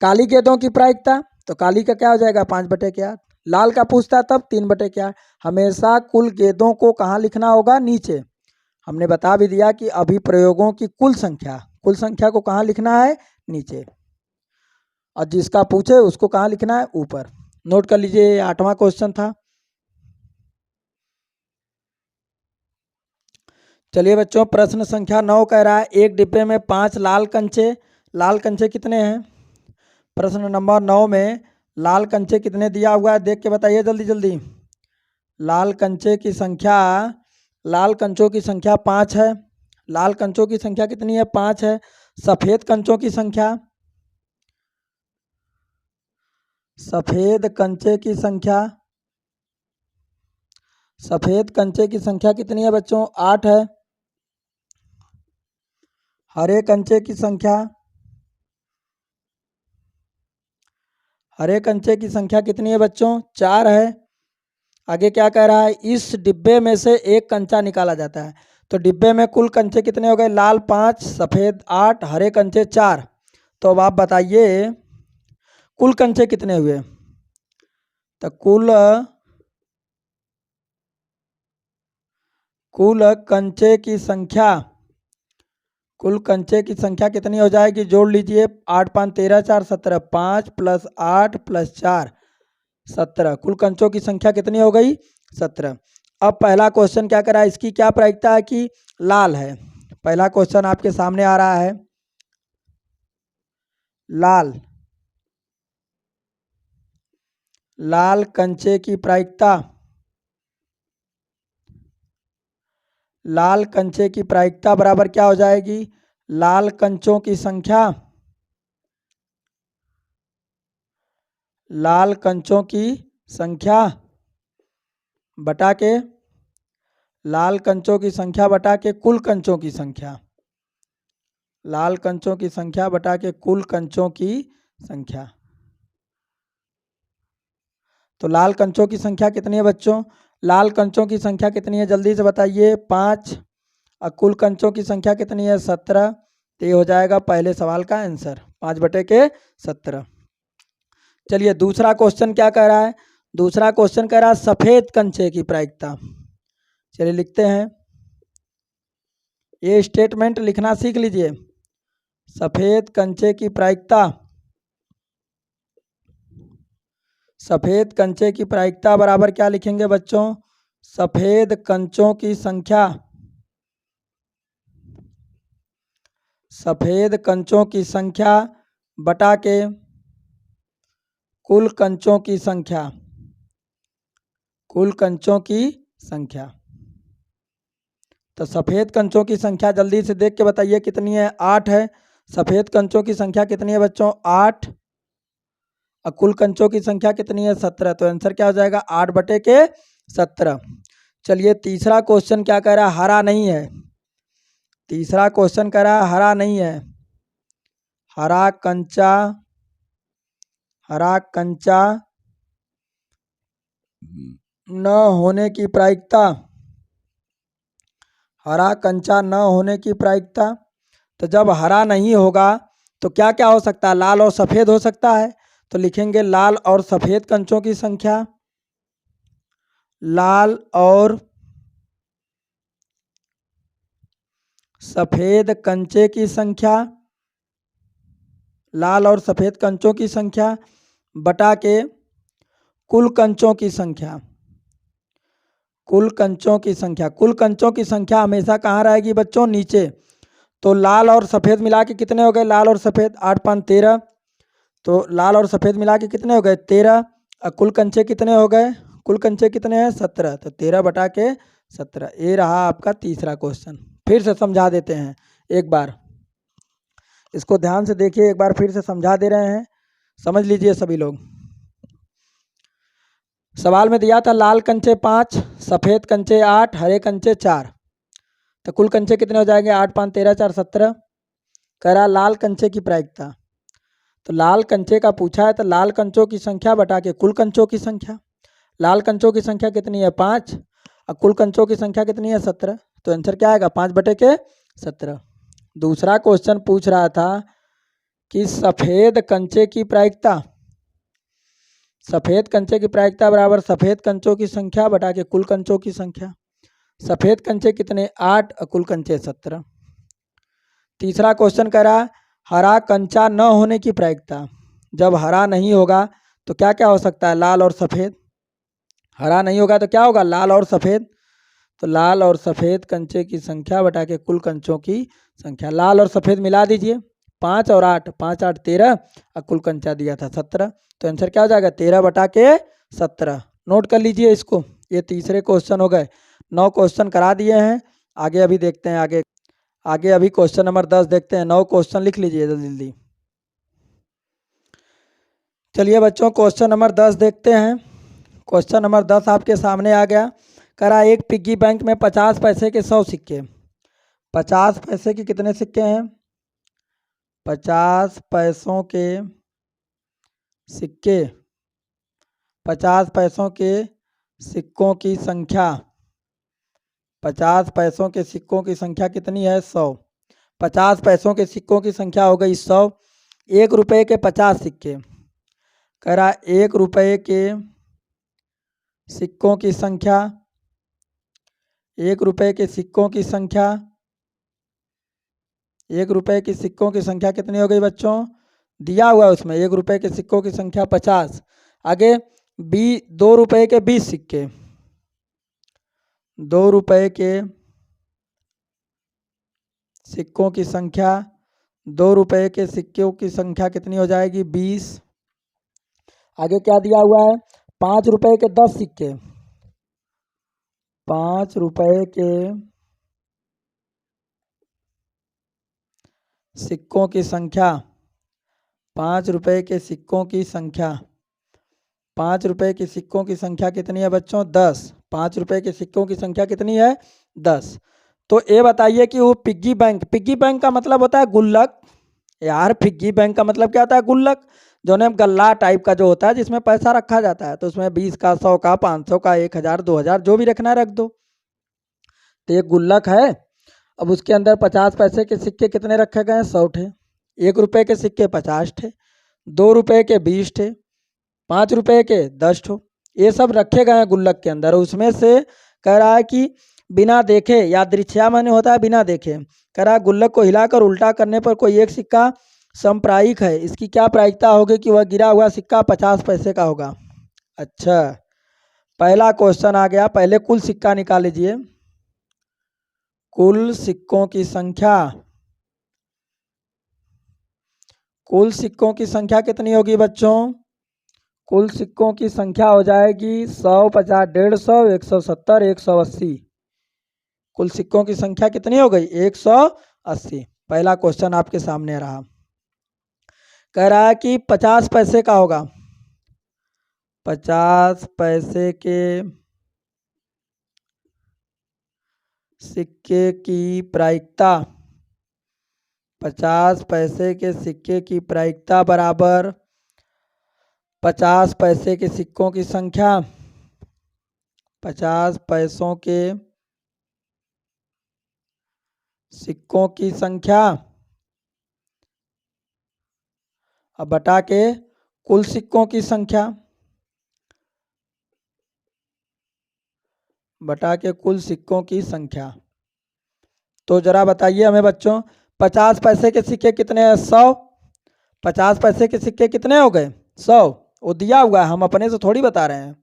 काली गेंदों की प्रायिकता, तो काली का क्या हो जाएगा, 5 बटे के 8। लाल का पूछता तब 3 बटे के 8। हमेशा कुल गेंदों को कहाँ लिखना होगा, नीचे। हमने बता भी दिया कि अभिप्रयोगों की कुल संख्या, कुल संख्या को कहाँ लिखना है, नीचे। और जिसका पूछे उसको कहाँ लिखना है, ऊपर। नोट कर लीजिए, 8वां क्वेश्चन था। चलिए बच्चों, प्रश्न संख्या 9 कह रहा है एक डिब्बे में 5 लाल कंचे, लाल कंचे कितने हैं। प्रश्न नंबर 9 में लाल कंचे कितने दिया हुआ है देख के बताइए जल्दी जल्दी। लाल कंचे की संख्या, लाल कंचों की संख्या 5 है। लाल कंचों की संख्या कितनी है? 5 है। सफेद कंचों की संख्या, सफेद कंचे की संख्या, सफेद कंचे की संख्या कितनी है बच्चों? 8 है। हरे कंचे की संख्या, हरे कंचे की संख्या कितनी है बच्चों? 4 है। आगे क्या कह रहा है? इस डिब्बे में से एक कंचा निकाला जाता है। तो डिब्बे में कुल कंचे कितने हो गए? लाल 5, सफेद 8, हरे कंचे 4। तो अब आप बताइए कुल कंचे कितने हुए? तो कुल कंचे की संख्या, कुल कंचे की संख्या कितनी हो जाएगी? जोड़ लीजिए। 8 5 13 4 17, 5 + 8 + 4 17। कुल कंचों की संख्या कितनी हो गई? 17। अब पहला क्वेश्चन क्या करा? इसकी क्या प्रायिकता है कि लाल है। पहला क्वेश्चन आपके सामने आ रहा है, लाल, लाल कंचे की प्रायिकता, लाल कंचे की प्रायिकता बराबर क्या हो जाएगी? लाल कंचों की संख्या, लाल कंचों की संख्या बटा के, लाल कंचों की संख्या बटा के कुल कंचों की संख्या, लाल कंचों की संख्या बटा के कुल कंचों की संख्या। तो लाल कंचों की संख्या कितनी है बच्चों? लाल कंचों की संख्या कितनी है जल्दी से बताइए? 5। और कुल कंचों की संख्या कितनी है? 17। तो ये हो जाएगा पहले सवाल का आंसर, 5/17। चलिए दूसरा क्वेश्चन क्या कह रहा है? दूसरा क्वेश्चन कह रहा है सफेद कंचे की प्रायिकता। चलिए लिखते हैं, ये स्टेटमेंट लिखना सीख लीजिए। सफेद कंचे की प्रायिकता, सफेद कंचे की प्रायिकता बराबर क्या लिखेंगे बच्चों? सफेद कंचों की संख्या, सफेद कंचों की संख्या बटा के कुल कंचों की संख्या, कुल कंचों की संख्या। तो सफेद कंचों की संख्या जल्दी से देख के बताइए कितनी है? 8 है। सफेद कंचों की संख्या कितनी है बच्चों? 8। और कुल कंचों की संख्या कितनी है? 17। तो आंसर क्या हो जाएगा? 8/17। चलिए तीसरा क्वेश्चन क्या कह रहा है? हरा नहीं है। तीसरा क्वेश्चन कह रहा है हरा नहीं है। हरा कंचा, हरा कंचा न होने की प्रायिकता, हरा कंचा न होने की प्रायिकता। तो जब हरा नहीं होगा तो क्या क्या हो सकता है? लाल और सफ़ेद हो सकता है। तो लिखेंगे लाल और सफ़ेद कंचों की संख्या, लाल और सफ़ेद कंचे की संख्या, लाल और सफ़ेद कंचों की संख्या बटा के कुल कंचों की संख्या, कुल कंचों की संख्या। कुल कंचों की संख्या हमेशा कहाँ रहेगी बच्चों? नीचे। तो लाल और सफ़ेद मिला के कितने हो गए? लाल और सफ़ेद 8 5 13। तो लाल और सफ़ेद मिला के कितने हो गए? 13। और कुल कंचे कितने हो गए? कुल कंचे कितने हैं? 17। तो 13/17। ये रहा आपका तीसरा क्वेश्चन। फिर से समझा देते हैं एक बार, इसको ध्यान से देखिए, एक बार फिर से समझा दे रहे हैं, समझ लीजिए सभी लोग। सवाल में दिया था लाल कंचे 5, सफ़ेद कंचे 8, हरे कंचे 4। तो कुल कंचे कितने हो जाएंगे? 8 5 13 4 17। कह रहा लाल कंचे की प्रायिकता। तो लाल कंचे का पूछा है तो लाल कंचों की संख्या बटा के कुल कंचों की संख्या। लाल कंचों की संख्या कितनी है? 5। और कुल कंचों की संख्या कितनी है? 17। तो आंसर क्या आएगा? 5/17। दूसरा क्वेश्चन पूछ रहा था कि सफ़ेद कंचे की प्रायिकता, सफ़ेद कंचे की प्रायिकता बराबर सफ़ेद कंचों की संख्या बटा के कुल कंचों की संख्या। सफ़ेद कंचे कितने? 8 और कुल कंचे 17। तीसरा क्वेश्चन कह रहा हरा कंचा न होने की प्रायिकता। जब हरा नहीं होगा तो क्या क्या हो सकता है? लाल और सफ़ेद। हरा नहीं होगा तो क्या होगा? लाल और सफ़ेद। तो लाल और सफ़ेद कंचे की संख्या बटा के कुल कंचों की संख्या। लाल और सफ़ेद मिला दीजिए, 5 और 8, 5 8 13 और कुल कंचा दिया था 17। तो आंसर क्या हो जाएगा 13 बटा के 17। नोट कर लीजिए इसको। ये तीसरे क्वेश्चन हो गए। 9 क्वेश्चन करा दिए हैं। आगे अभी देखते हैं आगे अभी क्वेश्चन नंबर 10 देखते हैं। 9 क्वेश्चन लिख लीजिए जल्दी जल्दी। चलिए बच्चों क्वेश्चन नंबर 10 देखते हैं। क्वेश्चन नंबर 10 आपके सामने आ गया। करा एक पिग्गी बैंक में 50 पैसे के 100 सिक्के। 50 पैसे के कितने सिक्के हैं? 50 पैसों के सिक्के, 50 पैसों के सिक्कों की संख्या, 50 पैसों के सिक्कों की संख्या कितनी है? 100। 50 पैसों के सिक्कों की संख्या हो गई 100। 1 रुपये के 50 सिक्के। कह रहा 1 रुपये के सिक्कों की संख्या, 1 रुपये के सिक्कों की संख्या, 1 रुपये की सिक्कों की संख्या कितनी हो गई बच्चों? दिया हुआ है उसमें 1 रुपये के सिक्कों की संख्या 50। आगे 2 रुपये के 20 सिक्के, 2 रुपये के सिक्कों की संख्या, 2 रुपये के सिक्कों की संख्या कितनी हो जाएगी? 20। आगे क्या दिया हुआ है? 5 रुपये के 10 सिक्के, 5 रुपये के सिक्कों की संख्या, 5 रुपये के सिक्कों की संख्या, 5 रुपये के सिक्कों की संख्या कितनी है बच्चों? 10। 5 रुपये के सिक्कों की संख्या कितनी है? 10। तो ये बताइए कि वो पिग्गी बैंक का मतलब होता है गुल्लक। यार पिग्गी बैंक का मतलब क्या होता है? गुल्लक, जो ने गल्ला टाइप का जो होता है जिसमें पैसा रखा जाता है। तो उसमें 20 का, 100 का, 500 का, 1000, 2000 जो भी रखना है रख दो। तो ये गुल्लक है। अब उसके अंदर 50 पैसे के सिक्के कितने रखे गए हैं? 100 थे। 1 रुपये के सिक्के 50 थे, 2 रुपये के 20 थे, 5 रुपये के 10 ठो। ये सब रखे गए हैं गुल्लक के अंदर। उसमें से कह रहा है कि बिना देखे, यादृच्छिक माने होता है बिना देखे। कह रहा है गुल्लक को हिलाकर उल्टा करने पर कोई एक सिक्का समप्रायिक है, इसकी क्या प्रायिकता होगी कि वह गिरा हुआ सिक्का 50 पैसे का होगा? अच्छा, पहला क्वेश्चन आ गया। पहले कुल सिक्का निकाल लीजिए। कुल सिक्कों की संख्या, कुल सिक्कों की संख्या कितनी होगी बच्चों? कुल सिक्कों की संख्या हो जाएगी 100, 50, 150, 170, 180। कुल सिक्कों की संख्या कितनी हो गई? 180। पहला क्वेश्चन आपके सामने रहा। कह रहा है कि 50 पैसे का होगा। 50 पैसे के सिक्के की प्रायिकता, 50 पैसे के सिक्के की प्रायिकता बराबर 50 पैसे के सिक्कों की संख्या, 50 पैसों के सिक्कों की संख्या अब बटा के कुल सिक्कों की संख्या, बटा के कुल सिक्कों की संख्या। तो जरा बताइए हमें बच्चों, 50 पैसे के सिक्के कितने हैं? 100। 50 पैसे के सिक्के कितने हो गए? 100। वो दिया हुआ है, हम अपने से थोड़ी बता रहे हैं।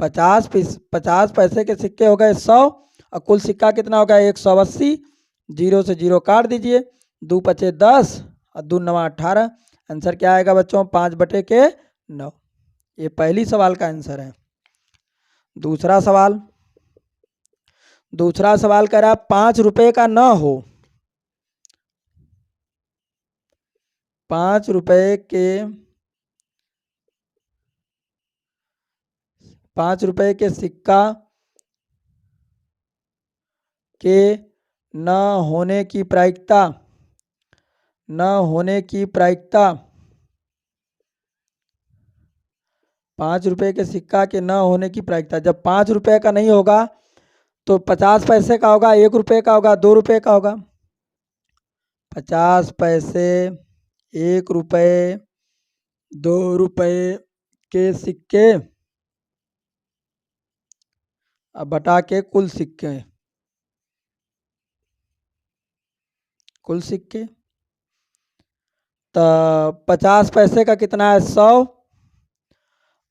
50 पैसे के सिक्के हो गए 100 और कुल सिक्का कितना हो गया? 180। 0 से 0 काट दीजिए, 2 पचे 10 और 2 9 18। आंसर क्या आएगा बच्चों? 5 बटे के 9। ये पहली सवाल का आंसर है। दूसरा सवाल, दूसरा सवाल कह रहा 5 रुपये का न हो, 5 रुपये के, 5 रुपये के सिक्का के न होने की प्रायिकता, न होने की प्रायिकता, 5 रुपये के सिक्का के न होने की प्रायिकता। जब 5 रुपये का नहीं होगा तो 50 पैसे का होगा, 1 रुपये का होगा, 2 रुपये का होगा। 50 पैसे, 1 रुपये, 2 रुपये के सिक्के अब बटा के कुल सिक्के, कुल सिक्के। तो 50 पैसे का कितना है? 100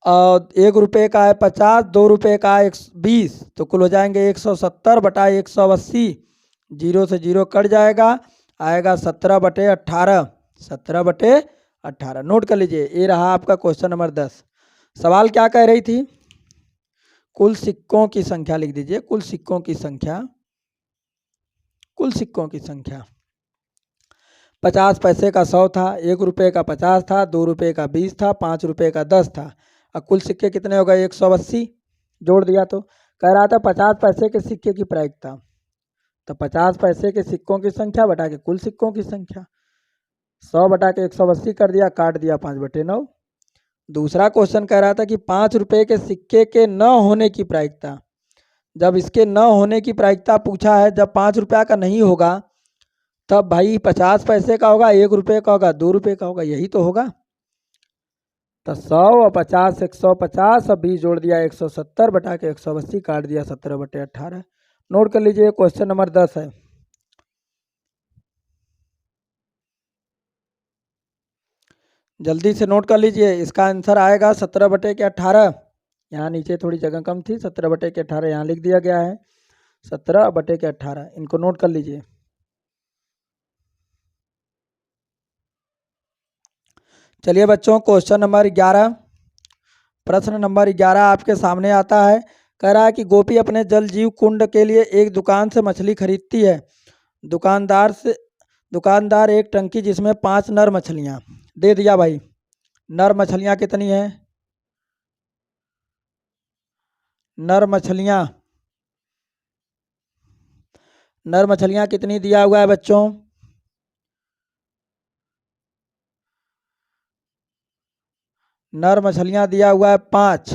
और 1 रुपये का है 50, 2 रुपये का है 120, तो कुल हो जाएंगे 170 बटा 180। जीरो से जीरो कट जाएगा, आएगा 17/18। 17/18 नोट कर लीजिए। ये रहा आपका क्वेश्चन नंबर 10। सवाल क्या कह रही थी? कुल सिक्कों की संख्या लिख दीजिए। कुल सिक्कों की संख्या, कुल सिक्कों की संख्या 50 पैसे का 100 था, 1 रुपये का 50 था, 2 रुपये का 20 था, 5 रुपये का 10 था। अब कुल सिक्के कितने हो गए? 180। जोड़ दिया तो कह रहा था 50 पैसे के सिक्के की प्रायिकता, तो 50 पैसे के सिक्कों की संख्या बटा के कुल सिक्कों की संख्या, 100 बटा के 180 कर दिया, काट दिया 5/9। दूसरा क्वेश्चन कह रहा था कि 5 रुपये के सिक्के के न होने की प्रायिकता। जब इसके न होने की प्रायिकता पूछा है, जब 5 रुपया का नहीं होगा तब भाई 50 पैसे का होगा, 1 रुपये का होगा, 2 रुपये का होगा, यही तो होगा। तो 100 और 50 150 और 20 जोड़ दिया 170 बटा के 180 काट दिया 17/18। नोट कर लीजिए क्वेश्चन नंबर 10 है। जल्दी से नोट कर लीजिए, इसका आंसर आएगा 17/18। यहाँ नीचे थोड़ी जगह कम थी, 17/18 यहाँ लिख दिया गया है, 17/18। इनको नोट कर लीजिए। चलिए बच्चों, क्वेश्चन नंबर 11, प्रश्न नंबर 11 आपके सामने आता है। कह रहा है कि गोपी अपने जल जीव कुंड के लिए एक दुकान से मछली खरीदती है। दुकानदार एक टंकी जिसमें 5 नर मछलियां दे दिया भाई। नर मछलियां कितनी है? नर मछलियां कितनी दिया हुआ है बच्चों? नर मछलियां दिया हुआ है 5।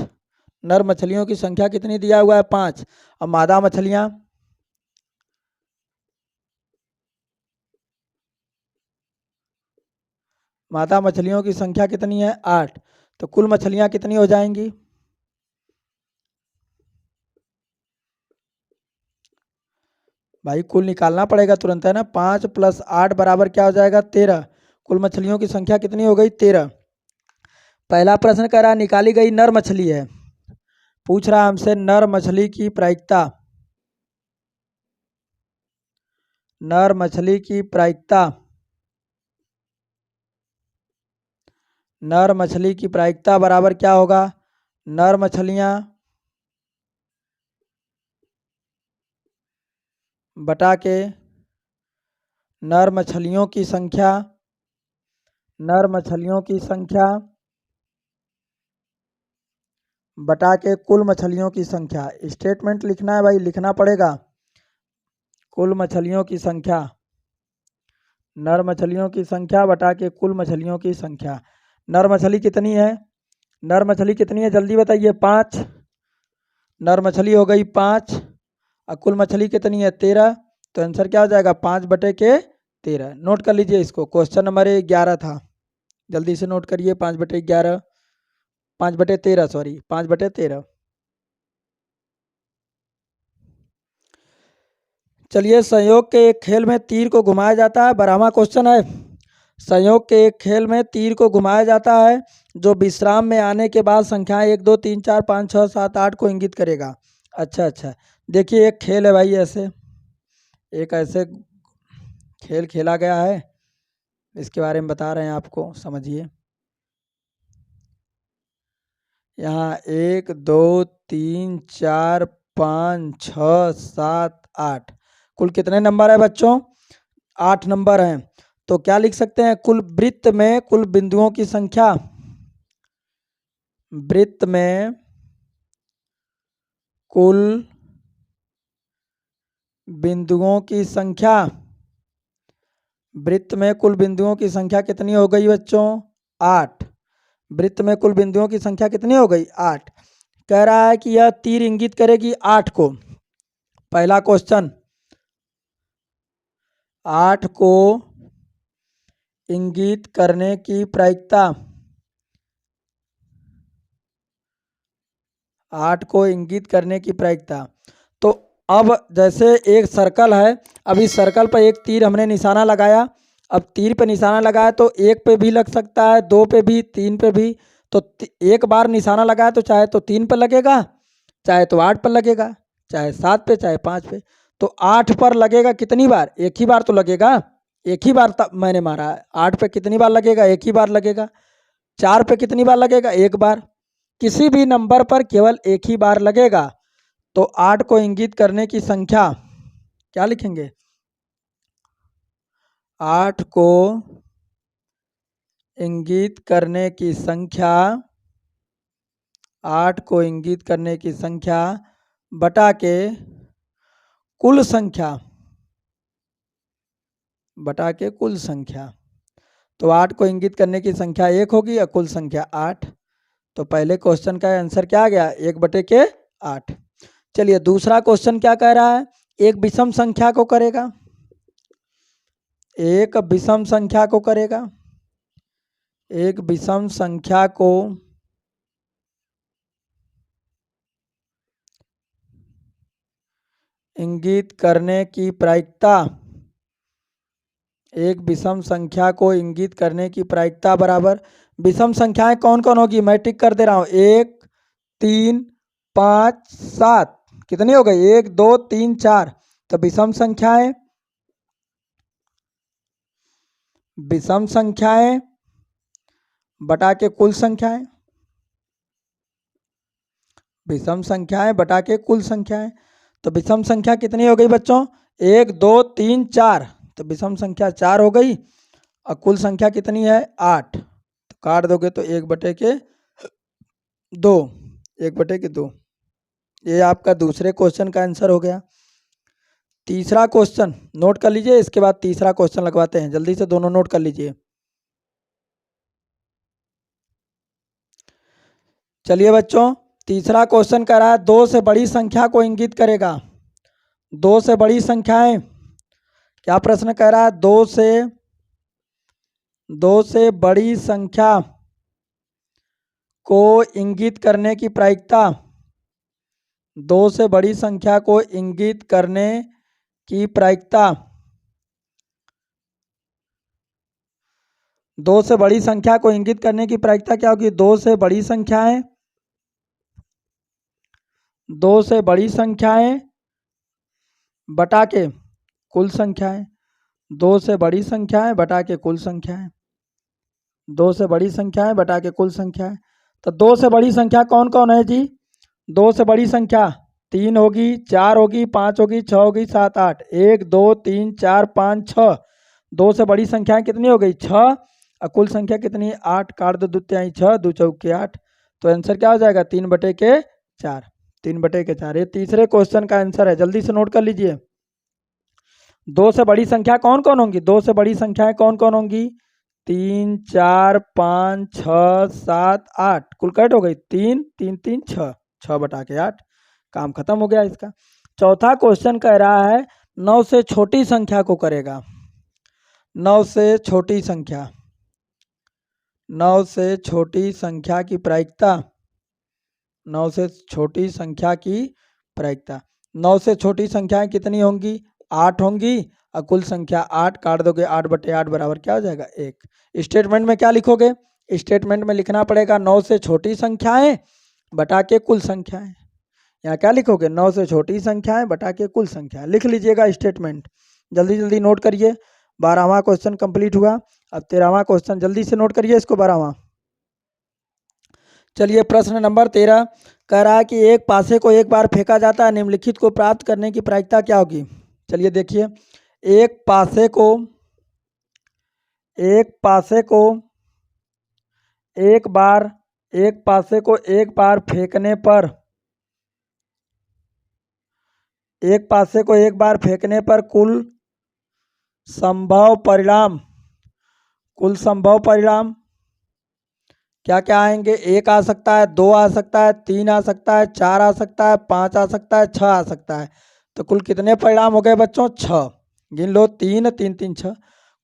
नर मछलियों की संख्या कितनी दिया हुआ है? 5। और मादा मछलियां? मादा मछलियों की संख्या कितनी है? 8। तो कुल मछलियां कितनी हो जाएंगी? भाई कुल निकालना पड़ेगा तुरंत, है ना। 5 + 8 बराबर क्या हो जाएगा? 13। कुल मछलियों की संख्या कितनी हो गई? 13। पहला प्रश्न कह रहा निकाली गई नर मछली है, पूछ रहा हमसे नर मछली की प्रायिकता। नर मछली की प्रायिकता, नर मछली की प्रायिकता बराबर क्या होगा? नर मछलियां बटा के नर मछलियों की संख्या, नर मछलियों की संख्या बटा के कुल मछलियों की संख्या। स्टेटमेंट लिखना है भाई, लिखना पड़ेगा। कुल मछलियों की संख्या, नर मछलियों की संख्या बटा के कुल मछलियों की संख्या। नर मछली कितनी है? नर मछली कितनी है जल्दी बताइए? 5। नर मछली हो गई 5 और कुल मछली कितनी है? 13। तो आंसर क्या हो जाएगा? 5/13। नोट कर लीजिए इसको। क्वेश्चन नंबर 11 था, जल्दी से नोट करिए। 5/11, 5/13 सॉरी, 5/13। चलिए, संयोग के एक खेल में तीर को घुमाया जाता है। 12वां क्वेश्चन है। संयोग के एक खेल में तीर को घुमाया जाता है जो विश्राम में आने के बाद संख्याएं 1 2 3 4 5 6 7 8 को इंगित करेगा। अच्छा, देखिए एक खेल है भाई, ऐसे खेल खेला गया है, इसके बारे में बता रहे हैं आपको, समझिए। यहाँ 1 2 3 4 5 6 7 8 कुल कितने नंबर है बच्चों? 8 नंबर हैं। तो क्या लिख सकते हैं? कुल वृत्त में कुल बिंदुओं की संख्या, वृत्त में कुल बिंदुओं की संख्या, वृत्त में कुल बिंदुओं की संख्या कितनी हो गई बच्चों? 8। वृत्त में कुल बिंदुओं की संख्या कितनी हो गई? 8। कह रहा है कि यह तीर इंगित करेगी 8 को। पहला क्वेश्चन, 8 को इंगित करने की प्रायिकता, 8 को इंगित करने की प्रायिकता। तो अब जैसे एक सर्कल है, अब इस सर्कल पर एक तीर हमने निशाना लगाया। अब तीर पे निशाना लगाया तो 1 पे भी लग सकता है, 2 पे भी, 3 पे भी। तो एक बार निशाना लगाया तो चाहे तो 3 पे लगेगा, चाहे तो 8 पर लगेगा, चाहे 7 पे, चाहे 5 पे। तो 8 पर लगेगा कितनी बार? एक ही बार तो लगेगा, एक ही बार मैंने मारा है। 8 पे कितनी बार लगेगा? एक ही बार लगेगा। 4 पे कितनी बार लगेगा? एक बार। किसी भी नंबर पर केवल एक ही बार लगेगा। तो 8 को इंगित करने की संख्या क्या लिखेंगे? 8 को इंगित करने की संख्या, 8 को इंगित करने की संख्या बटा के कुल संख्या, बटा के कुल संख्या। तो 8 को इंगित करने की संख्या 1 होगी और कुल संख्या 8। तो पहले क्वेश्चन का आंसर क्या आ गया? 1/8। चलिए दूसरा क्वेश्चन क्या कह रहा है? एक विषम संख्या को करेगा, एक विषम संख्या को करेगा, एक विषम संख्या को इंगित करने की प्रायिकता, एक विषम संख्या को इंगित करने की प्रायिकता बराबर, विषम संख्याएं कौन कौन होगी? मैं टिक कर दे रहा हूं। 1 3 5 7, कितनी हो गई? 1 2 3 4। तो विषम संख्याएं, विषम संख्याएं बटा के कुल संख्याएं, विषम संख्याएं बटा के कुल संख्याएं। तो विषम संख्या कितनी हो गई बच्चों? 1 2 3 4। तो विषम संख्या 4 हो गई और कुल संख्या कितनी है? 8। तो काट दोगे तो 1/2, 1/2। ये आपका दूसरे क्वेश्चन का आंसर हो गया। तीसरा क्वेश्चन नोट कर लीजिए, इसके बाद तीसरा क्वेश्चन लगवाते हैं। जल्दी से दोनों नोट कर लीजिए। चलिए बच्चों, तीसरा क्वेश्चन कह रहा है 2 से बड़ी संख्या को इंगित करेगा। 2 से बड़ी संख्याएं, क्या प्रश्न कह रहा है? 2 से बड़ी संख्या को इंगित करने की प्रायिकता, 2 से बड़ी संख्या को इंगित करने की प्रायिकता, 2 से बड़ी संख्या को इंगित करने की प्रायिकता क्या होगी? 2 से बड़ी संख्याएं, 2 से बड़ी संख्याएं बटा के कुल संख्याएं, 2 से बड़ी संख्याएं बटा के कुल संख्याएं, 2 से बड़ी संख्याएं बटा के कुल संख्याएं। तो 2 से बड़ी संख्या कौन कौन है जी? 2 से बड़ी संख्या 3 होगी, 4 होगी, 5 होगी, 6 होगी, 7 8। 1 2 3 4 5 6। 2 से बड़ी संख्याएं कितनी हो गई? 6। और कुल संख्या कितनी? 8। काट दो, 2 तिहाई 6, 2 चौके 8। तो आंसर क्या हो जाएगा? 3/4। 3/4। ये तीसरे क्वेश्चन का आंसर है। जल्दी से नोट कर लीजिए। 2 से बड़ी संख्या कौन कौन होंगी? 2 से बड़ी संख्याएं कौन कौन होंगी? 3 4 5 6 7 8। कुल कट हो गई 3 3 3 6, 6/8। काम खत्म हो गया इसका। चौथा क्वेश्चन कह रहा है 9 से छोटी संख्या को करेगा। 9 से छोटी संख्या, 9 से छोटी संख्या की प्रायिकता, 9 से छोटी संख्या की प्रायिकता। 9 से छोटी संख्याएं कितनी होंगी? 8 होंगी और कुल संख्या 8। काट दोगे 8/8 बराबर क्या हो जाएगा? 1। स्टेटमेंट में क्या लिखोगे? स्टेटमेंट में लिखना पड़ेगा 9 से छोटी संख्याएं बटा के कुल संख्याएं। यहाँ क्या लिखोगे? 9 से छोटी संख्याएं बटा के कुल संख्या। लिख लीजिएगा स्टेटमेंट। जल्दी जल्दी नोट करिए। 12वां क्वेश्चन कंप्लीट हुआ। अब 13वां क्वेश्चन जल्दी से नोट करिए इसको। 12वां। चलिए प्रश्न नंबर 13 कह रहा है कि एक पासे को एक बार फेंका जाता है, निम्नलिखित को प्राप्त करने की प्रायिकता क्या होगी? चलिए देखिए, एक पासे को एक पासे को एक बार फेंकने पर, एक पासे को एक बार फेंकने पर कुल संभव परिणाम, कुल संभव परिणाम क्या क्या आएंगे? 1 आ सकता है, 2 आ सकता है, 3 आ सकता है, 4 आ सकता है, 5 आ सकता है, 6 आ सकता है। तो कुल कितने परिणाम हो गए बच्चों? 6। गिन लो, 3 3 3 6।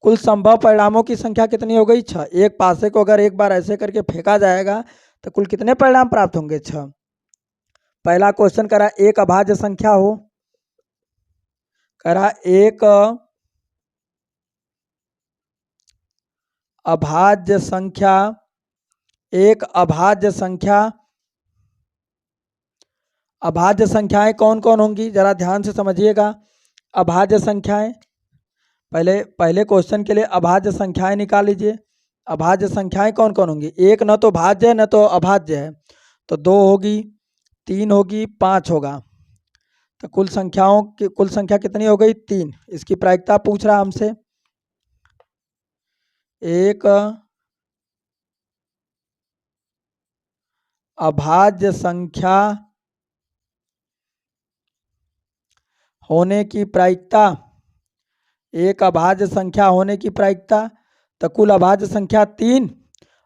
कुल संभव परिणामों की संख्या कितनी हो गई? 6। एक पासे को अगर एक बार ऐसे करके फेंका जाएगा तो कुल कितने परिणाम प्राप्त होंगे? 6। पहला क्वेश्चन करा एक अभाज्य संख्या हो, करा एक अभाज्य संख्या, एक अभाज्य संख्या, अभाज्य संख्याएं कौन कौन होंगी? जरा ध्यान से समझिएगा। अभाज्य संख्याएं, पहले क्वेश्चन के लिए अभाज्य संख्याएं निकाल लीजिए। अभाज्य संख्याएं कौन कौन होंगी? एक न तो भाज्य है न तो अभाज्य है, तो 2 होगी, 3 होगी, 5 होगा। तो कुल संख्या कितनी हो गई? 3। इसकी प्रायिकता पूछ रहा हमसे। एक अभाज्य संख्या होने की प्रायिकता, एक अभाज्य संख्या होने की प्रायिकता, तो कुल अभाज्य संख्या 3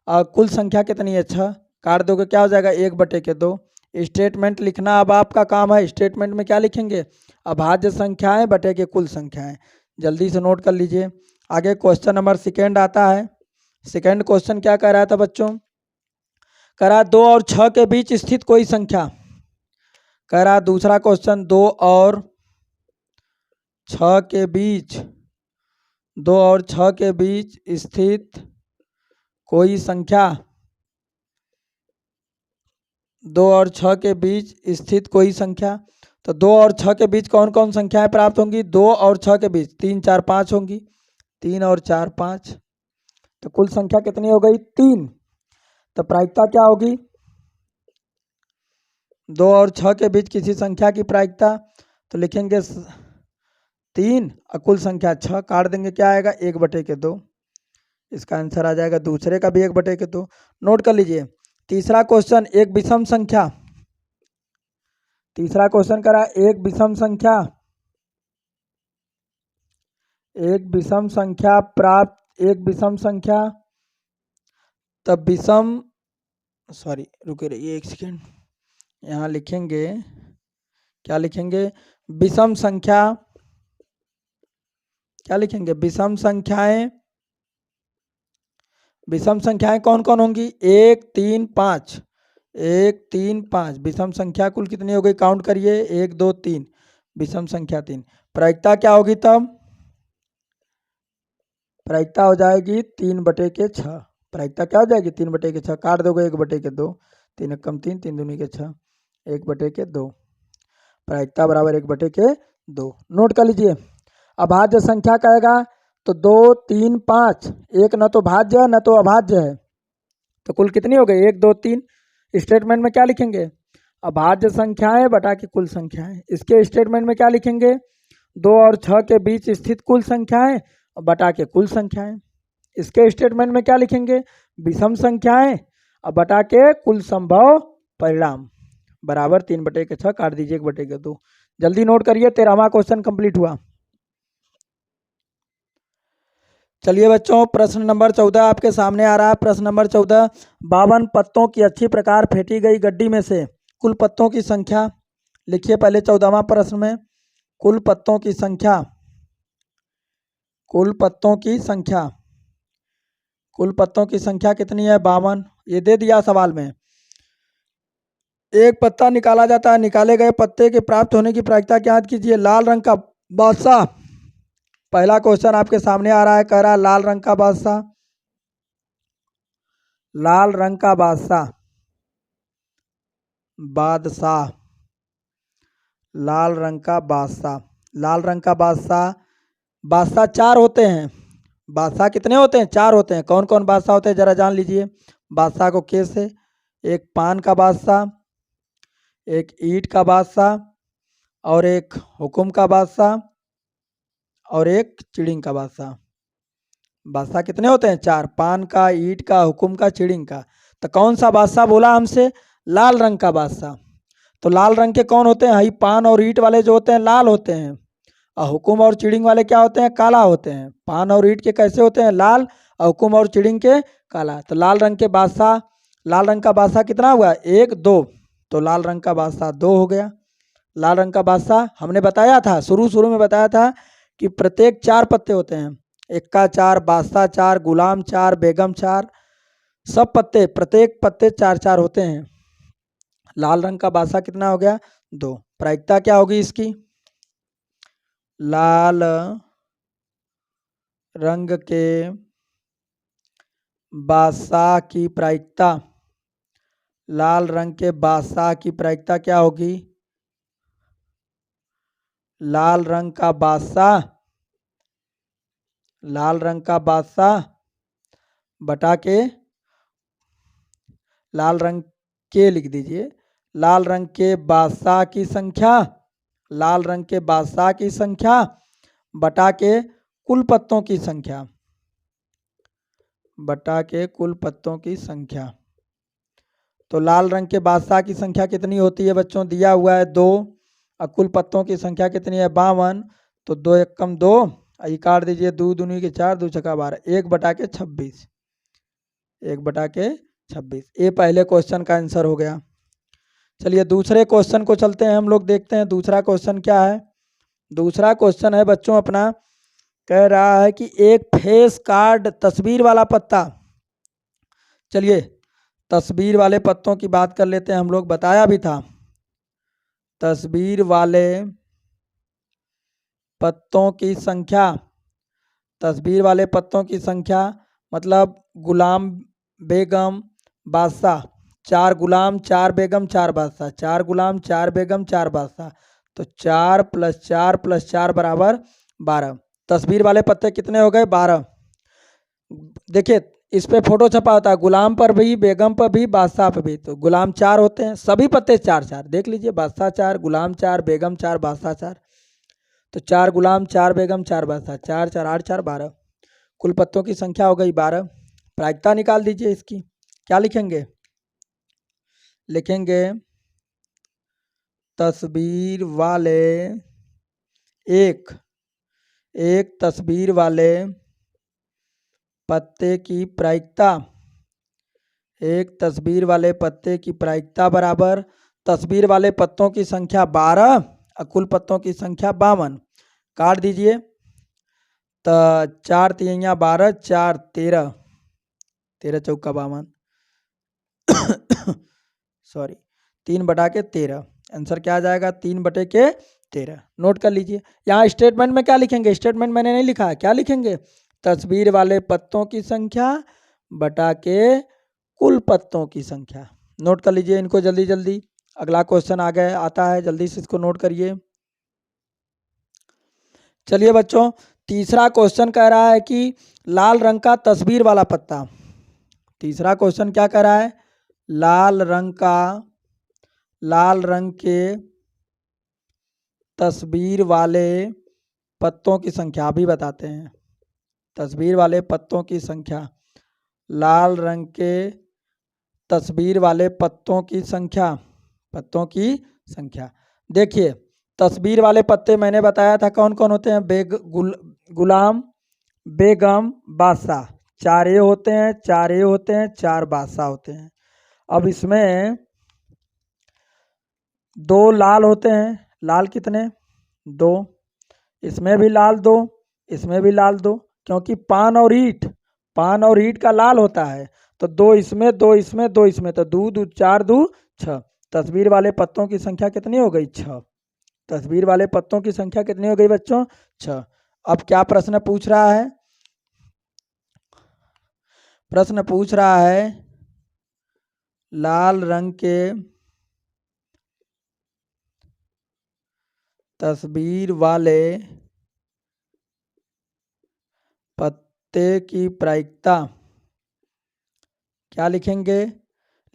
और कुल संख्या कितनी है? 6। काट दोगे क्या हो जाएगा? 1/2। स्टेटमेंट लिखना अब आपका काम है। स्टेटमेंट में क्या लिखेंगे? अभाज्य संख्याएं बटे के कुल संख्याएं। जल्दी से नोट कर लीजिए। आगे क्वेश्चन नंबर 2 आता है। सेकंड क्वेश्चन क्या कह रहा था बच्चों? कह रहा 2 और 6 के बीच स्थित कोई संख्या। कह रहा दूसरा क्वेश्चन 2 और 6 के बीच, 2 और 6 के बीच स्थित कोई संख्या, 2 और 6 के बीच स्थित कोई संख्या। तो 2 और 6 के बीच कौन कौन संख्याएं प्राप्त होंगी? 2 और 6 के बीच 3, 4, 5 होंगी। 3 और 4, 5। तो कुल संख्या कितनी हो गई? 3। तो प्रायिकता क्या होगी? 2 और 6 के बीच किसी संख्या की प्रायिकता, तो लिखेंगे 3 और कुल संख्या 6। काट देंगे क्या आएगा? 1/2। इसका आंसर आ जाएगा दूसरे का भी 1/2। नोट कर लीजिए। तीसरा क्वेश्चन एक विषम संख्या। तीसरा क्वेश्चन करा एक विषम संख्या, एक विषम संख्या प्राप्त, एक विषम संख्या, तब विषम, सॉरी रुके रहिए एक सेकेंड, यहाँ लिखेंगे, क्या लिखेंगे? विषम संख्या, क्या लिखेंगे? विषम संख्याएं। विषम संख्याएं कौन कौन होंगी? 1, 3, 5। 1, 3, 5 विषम संख्या कुल कितनी हो गई? काउंट करिए। 1, 2, 3 विषम संख्या 3। प्रायिकता क्या होगी तब? प्रायिकता हो जाएगी 3/6। प्रायिकता क्या हो जाएगी? 3/6। काट दोगे 1/2। 3 कम 3, 3 दूनी के 6, 1/2। प्रायिकता बराबर 1/2। नोट कर लीजिए। अभाज्य संख्या कहेगा तो 2, 3, 5, एक न तो भाज्य है न तो अभाज्य है, तो कुल कितनी हो गई? 1, 2, 3। स्टेटमेंट में क्या लिखेंगे? अभाज्य संख्याएं बटा के कुल संख्याएं। इसके स्टेटमेंट में क्या लिखेंगे? 2 और 6 के बीच स्थित कुल संख्याएं बटा के कुल संख्याएं। इसके स्टेटमेंट में क्या लिखेंगे? विषम संख्याएं और बटा के कुल संभव परिणाम बराबर 3/6। काट दीजिए 1/2। जल्दी नोट करिए। 13वां क्वेश्चन कंप्लीट हुआ। चलिए बच्चों, प्रश्न नंबर 14 आपके सामने आ रहा है। प्रश्न नंबर 14, 52 पत्तों की अच्छी प्रकार फेंटी गई गड्डी में से कुल पत्तों की संख्या लिखिए। पहले 14वां प्रश्न में कुल पत्तों की संख्या, कुल पत्तों की संख्या, कुल पत्तों की संख्या कितनी है? 52। ये दे दिया सवाल में। एक पत्ता निकाला जाता है। निकाले गए पत्ते के प्राप्त होने की प्रायिकता क्या याद कीजिए? लाल रंग का बादशाह। पहला क्वेश्चन आपके सामने आ रहा है। कह रहा है लाल रंग का बादशाह, लाल रंग का बादशाह, बादशाह, लाल रंग का बादशाह, लाल रंग का बादशाह। बादशाह 4 होते हैं। बादशाह कितने होते हैं? 4 होते हैं। कौन कौन बादशाह होते हैं जरा जान लीजिए। बादशाह को कैसे? एक पान का बादशाह, एक ईंट का बादशाह, और एक हुकुम का बादशाह, और एक चिड़िंग का बादशाह। बादशाह कितने होते हैं? 4। पान का, ईंट का, हुकुम का, चिड़िंग का। तो कौन सा बादशाह बोला हमसे? लाल रंग का बादशाह। तो लाल रंग के कौन होते हैं? हई पान और ईंट वाले जो होते हैं लाल होते हैं, और हुकुम और चिड़िंग वाले क्या होते हैं? काला होते हैं। पान और ईंट के कैसे होते हैं? लाल, और हुकुम और चिड़िंग के काला। तो लाल रंग के बादशाह, लाल रंग का बादशाह कितना हुआ? 1, 2। तो लाल रंग का बादशाह 2 हो गया। लाल रंग का बादशाह हमने बताया था, शुरू में बताया था कि प्रत्येक 4 पत्ते होते हैं। इक्का 4, बादशाह 4, गुलाम 4, बेगम 4, सब पत्ते, प्रत्येक पत्ते 4-4 होते हैं। लाल रंग का बादशाह कितना हो गया? 2। प्रायिकता क्या होगी इसकी? लाल रंग के बादशाह की प्रायिकता, लाल रंग के बादशाह की प्रायिकता क्या होगी? लाल रंग का बादशाह, लाल रंग का बादशाह बटा के, लाल रंग के लिख दीजिए, लाल रंग के बादशाह की संख्या, लाल रंग के बादशाह की संख्या बटा के कुल पत्तों की संख्या, बटा के कुल पत्तों की संख्या। तो लाल रंग के बादशाह की संख्या कितनी होती है बच्चों? दिया हुआ है 2, और कुल पत्तों की संख्या कितनी है? 52। तो 2 एकम 2, ये काट दीजिए, 2 दूनी के 4, 2 छक्का 12, 1 बटा के 26, 1 बटा के 26। ये पहले क्वेश्चन का आंसर हो गया। चलिए दूसरे क्वेश्चन को चलते हैं हम लोग, देखते हैं दूसरा क्वेश्चन क्या है। दूसरा क्वेश्चन है बच्चों अपना, कह रहा है कि एक फेस कार्ड तस्वीर वाला पत्ता, चलिए तस्वीर वाले पत्तों की बात कर लेते हैं हम लोग, बताया भी था तस्वीर वाले पत्तों की संख्या, तस्वीर वाले पत्तों की संख्या मतलब गुलाम बेगम बादशाह, 4 गुलाम 4 बेगम 4 बादशाह, 4 गुलाम 4 बेगम 4 बादशाह, तो 4 + 4 + 4 बराबर 12। तस्वीर वाले पत्ते कितने हो गए? 12। देखिए इस पे फोटो छपा होता है, गुलाम पर भी, बेगम पर भी, बादशाह पर भी, तो गुलाम 4 होते हैं, सभी पत्ते 4 4 देख लीजिए, बादशाह 4, गुलाम 4, बेगम 4, बादशाह 4, तो 4 गुलाम 4 बेगम 4 बादशाह, 4 4 8 4 12, कुल पत्तों की संख्या हो गई 12। प्रायिकता निकाल दीजिए इसकी, क्या लिखेंगे? लिखेंगे तस्वीर वाले एक तस्वीर वाले पत्ते की प्रायिकता, एक तस्वीर वाले पत्ते की प्रायिकता बराबर तस्वीर वाले पत्तों की संख्या 12 और कुल पत्तों की संख्या 52। काट दीजिए, तो 4 तिया 12, 4 13, 13 चौका 52, सॉरी 3 बटा के 13, आंसर क्या आ जाएगा? 3 बटे के 13। नोट कर लीजिए। यहाँ स्टेटमेंट में क्या लिखेंगे? स्टेटमेंट मैंने नहीं लिखा है, क्या लिखेंगे? तस्वीर वाले पत्तों की संख्या बटा के कुल पत्तों की संख्या। नोट कर लीजिए इनको जल्दी जल्दी, अगला क्वेश्चन आ गया आता है, जल्दी से इसको नोट करिए। चलिए बच्चों तीसरा क्वेश्चन कह रहा है कि लाल रंग का तस्वीर वाला पत्ता, तीसरा क्वेश्चन क्या कह रहा है? लाल रंग के तस्वीर वाले पत्तों की संख्या भी बताते हैं, तस्वीर वाले पत्तों की संख्या, लाल रंग के तस्वीर वाले पत्तों की संख्या, पत्तों की संख्या। देखिए तस्वीर वाले पत्ते मैंने बताया था कौन कौन होते हैं? गुलाम बेगम बादशाह, 4 ए होते हैं, 4 ए होते हैं, 4 बादशाह होते हैं। अब इसमें 2 लाल होते हैं, लाल कितने? 2, इसमें भी लाल 2, इसमें भी लाल 2, क्योंकि पान और ईंट का लाल होता है, तो 2 इसमें 2 इसमें 2 इसमें, तो 2 2 4 2 6। तस्वीर वाले पत्तों की संख्या कितनी हो गई? 6। तस्वीर वाले पत्तों की संख्या कितनी हो गई बच्चों? 6। अब क्या प्रश्न पूछ रहा है? प्रश्न पूछ रहा है लाल रंग के तस्वीर वाले पत्ते की प्रायिकता, क्या लिखेंगे?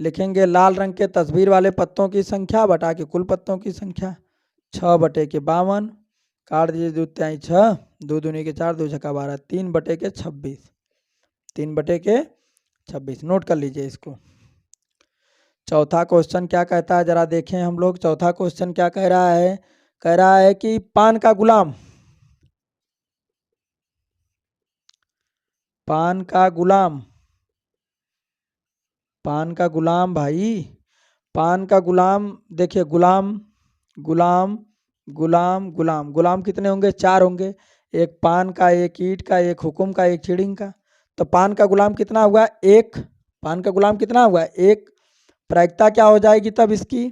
लिखेंगे लाल रंग के तस्वीर वाले पत्तों की संख्या बटा के कुल पत्तों की संख्या, 6 बटे के 52, काट दीजिए 2 तिहाई 6, 2 दूनी के 4, 2 छक्का 12, 3 बटे के 26, 3 बटे के 26। नोट कर लीजिए इसको। चौथा क्वेश्चन क्या कहता है जरा देखें हम लोग। चौथा क्वेश्चन क्या कह रहा है? कह रहा है कि पान का गुलाम, पान का गुलाम, पान का गुलाम भाई, पान का गुलाम, देखिए गुलाम गुलाम गुलाम गुलाम, गुलाम कितने होंगे? 4 होंगे, एक पान का, एक ईंट का, एक हुकुम का, एक चिड़िंग का। तो पान का गुलाम कितना हुआ? 1। पान का गुलाम कितना हुआ? 1। प्रायिकता क्या हो जाएगी तब इसकी?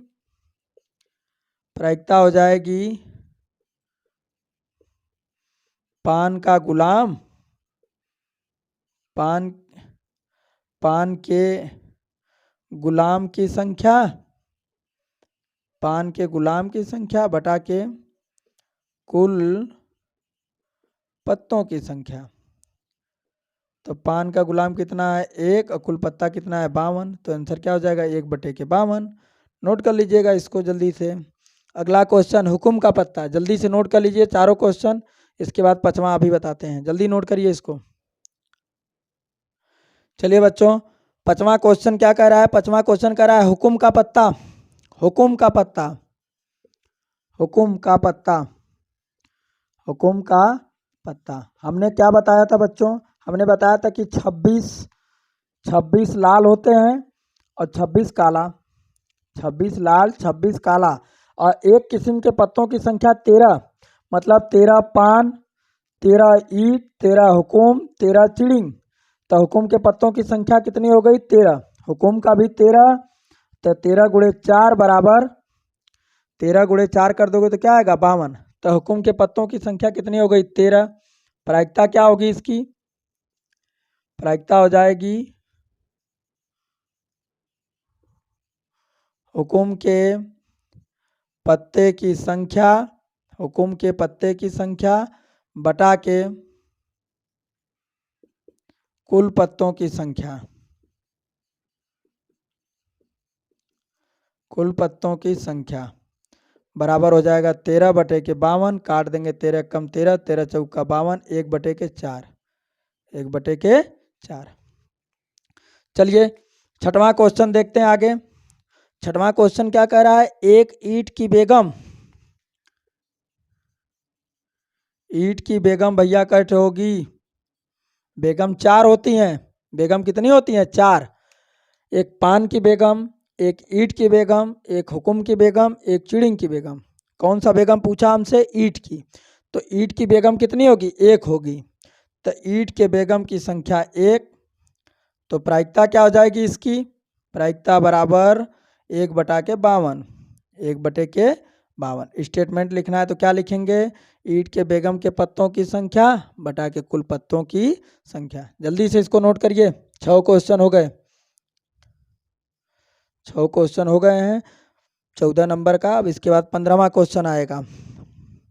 प्रायिकता हो जाएगी पान का गुलाम, पान पान के गुलाम की संख्या, पान के गुलाम की संख्या बटा के कुल पत्तों की संख्या। तो पान का गुलाम कितना है 1 और कुल पत्ता कितना है 52, तो आंसर क्या हो जाएगा 1/52। नोट कर लीजिएगा इसको जल्दी से। अगला क्वेश्चन हुकुम का पत्ता, जल्दी से नोट कर लीजिए चारों क्वेश्चन, इसके बाद पांचवा अभी बताते हैं, जल्दी नोट करिए इसको। चलिए बच्चों, पांचवा क्वेश्चन क्या कह रहा है, पांचवा क्वेश्चन कह रहा है हुकुम का पत्ता, हुकुम का पत्ता, हुकुम का पत्ता, हुकुम का पत्ता। हमने क्या बताया था बच्चों, हमने बताया था कि 26 लाल होते हैं और 26 काला, 26 लाल 26 काला, और एक किस्म के पत्तों की संख्या 13, मतलब 13 पान, 13 ईट, 13 हुकुम, 13 चिड़िंग। तो हुकुम के पत्तों की संख्या कितनी हो गई 13, हुकुम का भी 13, तो 13 गुणे 4 बराबर, 13 गुणे 4 कर दोगे तो क्या आएगा 52। तो हुकुम के पत्तों की संख्या कितनी हो गई 13। प्रायिकता क्या होगी इसकी, प्रायिकता हो जाएगी हुकुम के पत्ते की संख्या, हुकुम के पत्ते की संख्या बटा के कुल पत्तों की संख्या, कुल पत्तों की संख्या बराबर हो जाएगा 13/52, काट देंगे 13 कम 13, 13 चौका 52, 1/4, 1/4। चलिए छठवां क्वेश्चन देखते हैं आगे। छठवां क्वेश्चन क्या कह रहा है, एक ईंट की बेगम, ईंट की बेगम भैया कैसे होगी, बेगम 4 होती हैं, बेगम कितनी होती हैं 4, एक पान की बेगम, एक ईंट की बेगम, एक हुकुम की बेगम, एक चिड़िंग की बेगम। कौन सा बेगम पूछा हमसे, ईंट की, तो ईंट की बेगम कितनी होगी 1 होगी, तो ईंट के बेगम की संख्या 1, तो प्रायिकता क्या हो जाएगी इसकी, प्रायिकता बराबर 1/52, 1/52। स्टेटमेंट लिखना है तो क्या लिखेंगे, ईंट के बेगम के पत्तों की संख्या बटा के कुल पत्तों की संख्या। जल्दी से इसको नोट करिए, 6 क्वेश्चन हो गए, 6 क्वेश्चन हो गए हैं 14 नंबर का। अब इसके बाद 15वां क्वेश्चन आएगा,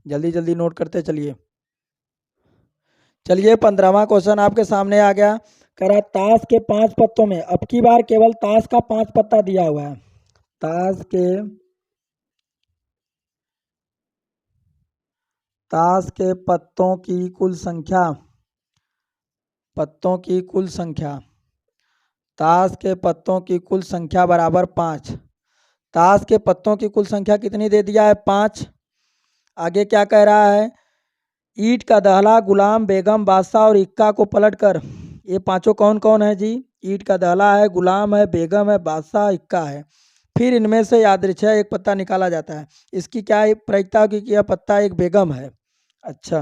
जल्दी जल्दी नोट करते चलिए। चलिए 15वां क्वेश्चन आपके सामने आ गया, कह रहा ताश के 5 पत्तों में, अब की बार केवल ताश का 5 पत्ता दिया हुआ है, ताश के पत्तों की कुल संख्या, पत्तों की कुल संख्या, ताश के पत्तों की कुल संख्या बराबर 5। ताश के पत्तों की कुल संख्या कितनी दे दिया है 5। आगे क्या कह रहा है, ईंट का दहला, गुलाम, बेगम, बादशाह और इक्का को पलटकर, ये पांचों कौन कौन है जी, ईंट का दहला है, गुलाम है, बेगम है, बादशाह, इक्का है। फिर इनमें से यादृच्छिक एक पत्ता निकाला जाता है, इसकी क्या प्रायिकता होगी कि यह पत्ता एक बेगम है। अच्छा,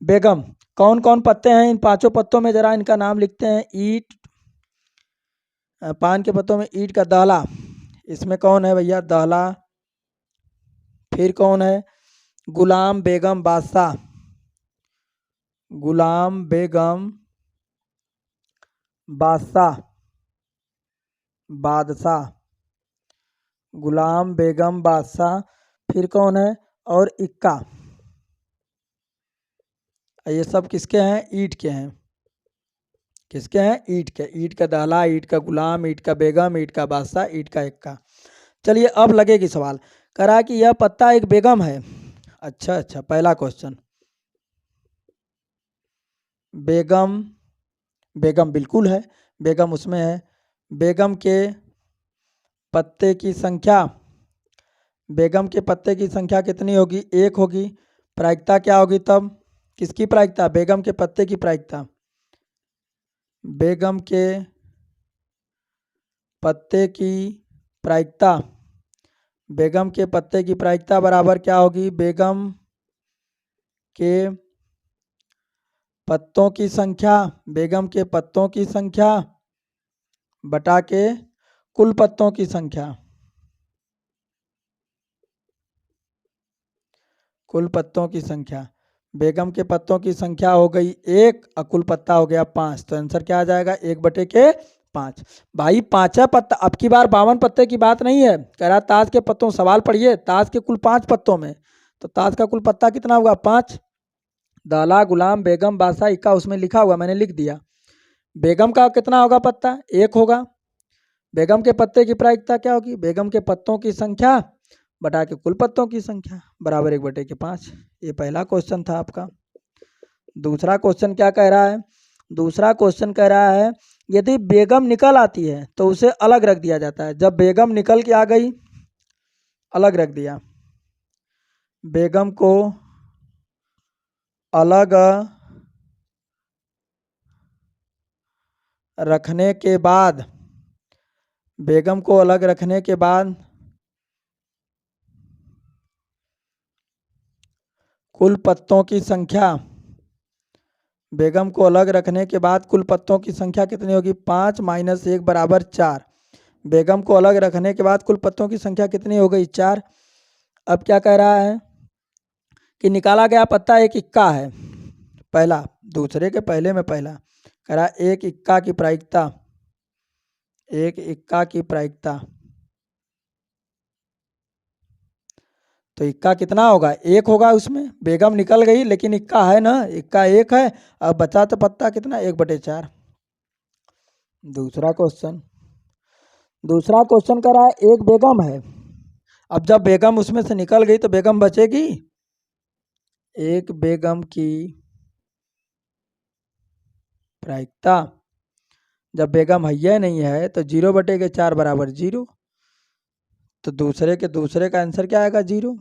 बेगम कौन कौन पत्ते हैं इन पांचों पत्तों में, जरा इनका नाम लिखते हैं। ईंट, पान के पत्तों में ईंट का दहला, इसमें कौन है भैया दहला, फिर कौन है गुलाम, बेगम, बादशाह, गुलाम, बेगम, बादशाह, बादशाह, गुलाम, बेगम, बादशाह, फिर कौन है और इक्का। ये सब किसके हैं, ईंट के हैं, किसके हैं ईंट के, ईंट का दहला, ईंट का गुलाम, ईंट का बेगम, ईंट का बादशाह, ईंट का इक्का। चलिए अब लगेगी सवाल, करा कि यह पत्ता एक बेगम है। अच्छा अच्छा, पहला क्वेश्चन, बेगम, बेगम बिल्कुल है, बेगम उसमें है, बेगम के पत्ते की संख्या, बेगम के पत्ते की संख्या कितनी होगी 1 होगी। प्रायिकता क्या होगी तब, किसकी प्रायिकता, बेगम के पत्ते की प्रायिकता, बेगम के पत्ते की प्रायिकता, बेगम के पत्ते की प्रायिकता बराबर क्या होगी, बेगम के पत्तों की संख्या, बेगम के पत्तों की संख्या बटा के कुल पत्तों की संख्या, कुल पत्तों की संख्या। बेगम के पत्तों की संख्या हो गई 1 और कुल पत्ता हो गया 5, तो आंसर क्या आ जाएगा 1/5। भाई 5 पत्ता, अब की बार 52 पत्ते की बात नहीं है, कह रहा ताश के पत्तों, सवाल पढ़िए, ताश के कुल 5 पत्तों में, तो ताज का कुल पत्ता कितना होगा 5। दाला, गुलाम, बेगम, बादशाह, इक्का उसमें लिखा हुआ मैंने लिख दिया। बेगम का कितना होगा पत्ता 1 होगा। बेगम के पत्ते की प्रायिकता क्या होगी, बेगम के पत्तों की संख्या बटा के कुल पत्तों की संख्या बराबर 1/5। ये पहला क्वेश्चन था आपका। दूसरा क्वेश्चन क्या कह रहा है, दूसरा क्वेश्चन कह रहा है यदि बेगम निकल आती है तो उसे अलग रख दिया जाता है। जब बेगम निकल के आ गई अलग रख दिया, बेगम को अलग रखने के बाद, बेगम को अलग रखने के बाद कुल पत्तों की संख्या, बेगम को अलग रखने के बाद कुल पत्तों की संख्या कितनी होगी 5 - 1 बराबर 4। बेगम को अलग रखने के बाद कुल पत्तों की संख्या कितनी हो गई 4। अब क्या कह रहा है कि निकाला गया पत्ता एक इक्का है, पहला, दूसरे के पहले में पहला कह रहा एक इक्का की प्रायिकता, एक इक्का की प्रायिकता, तो इक्का कितना होगा 1 होगा। उसमें बेगम निकल गई लेकिन इक्का है ना, इक्का 1 है। अब बचा तो पत्ता कितना 1/4। दूसरा क्वेश्चन, दूसरा क्वेश्चन कह रहा है एक बेगम है। अब जब बेगम उसमें से निकल गई तो बेगम बचेगी, एक बेगम की प्रायिकता, जब बेगम है नहीं है तो 0/4 बराबर 0। तो दूसरे का आंसर क्या आएगा 0।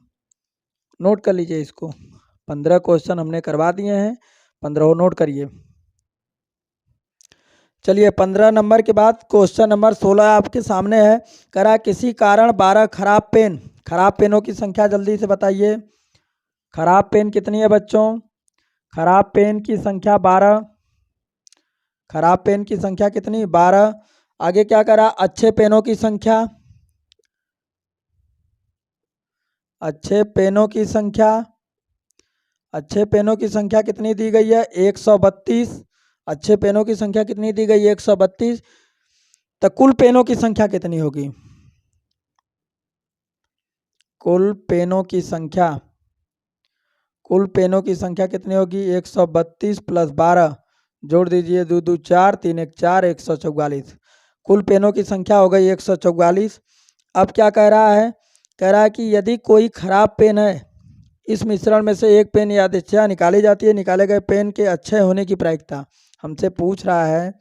नोट कर लीजिए इसको। 15 क्वेश्चन हमने करवा दिए हैं, 15 नोट करिए। चलिए 15 नंबर के बाद क्वेश्चन नंबर 16 आपके सामने है। करा किसी कारण 12 खराब पेन, खराब पेनों की संख्या जल्दी से बताइए। खराब पेन कितनी है बच्चों, खराब पेन की संख्या 12, खराब पेन की संख्या कितनी 12। आगे क्या करा अच्छे पेनों की संख्या, अच्छे पेनों की संख्या, अच्छे पेनों की संख्या कितनी दी गई है 132। अच्छे पेनों की संख्या कितनी दी गई है 132। तो कुल पेनों की संख्या कितनी होगी, कुल पेनों की संख्या, कुल पेनों की संख्या कितनी होगी 132 + 12 जोड़ दीजिए 2 2 4 3 1 4 144। कुल पेनों की संख्या हो गई 144। अब क्या कह रहा है, कह रहा है कि यदि कोई खराब पेन है, इस मिश्रण में से एक पेन यादृच्छिक निकाली जाती है। निकाले गए पेन के अच्छे होने की प्रायिकता हमसे पूछ रहा है,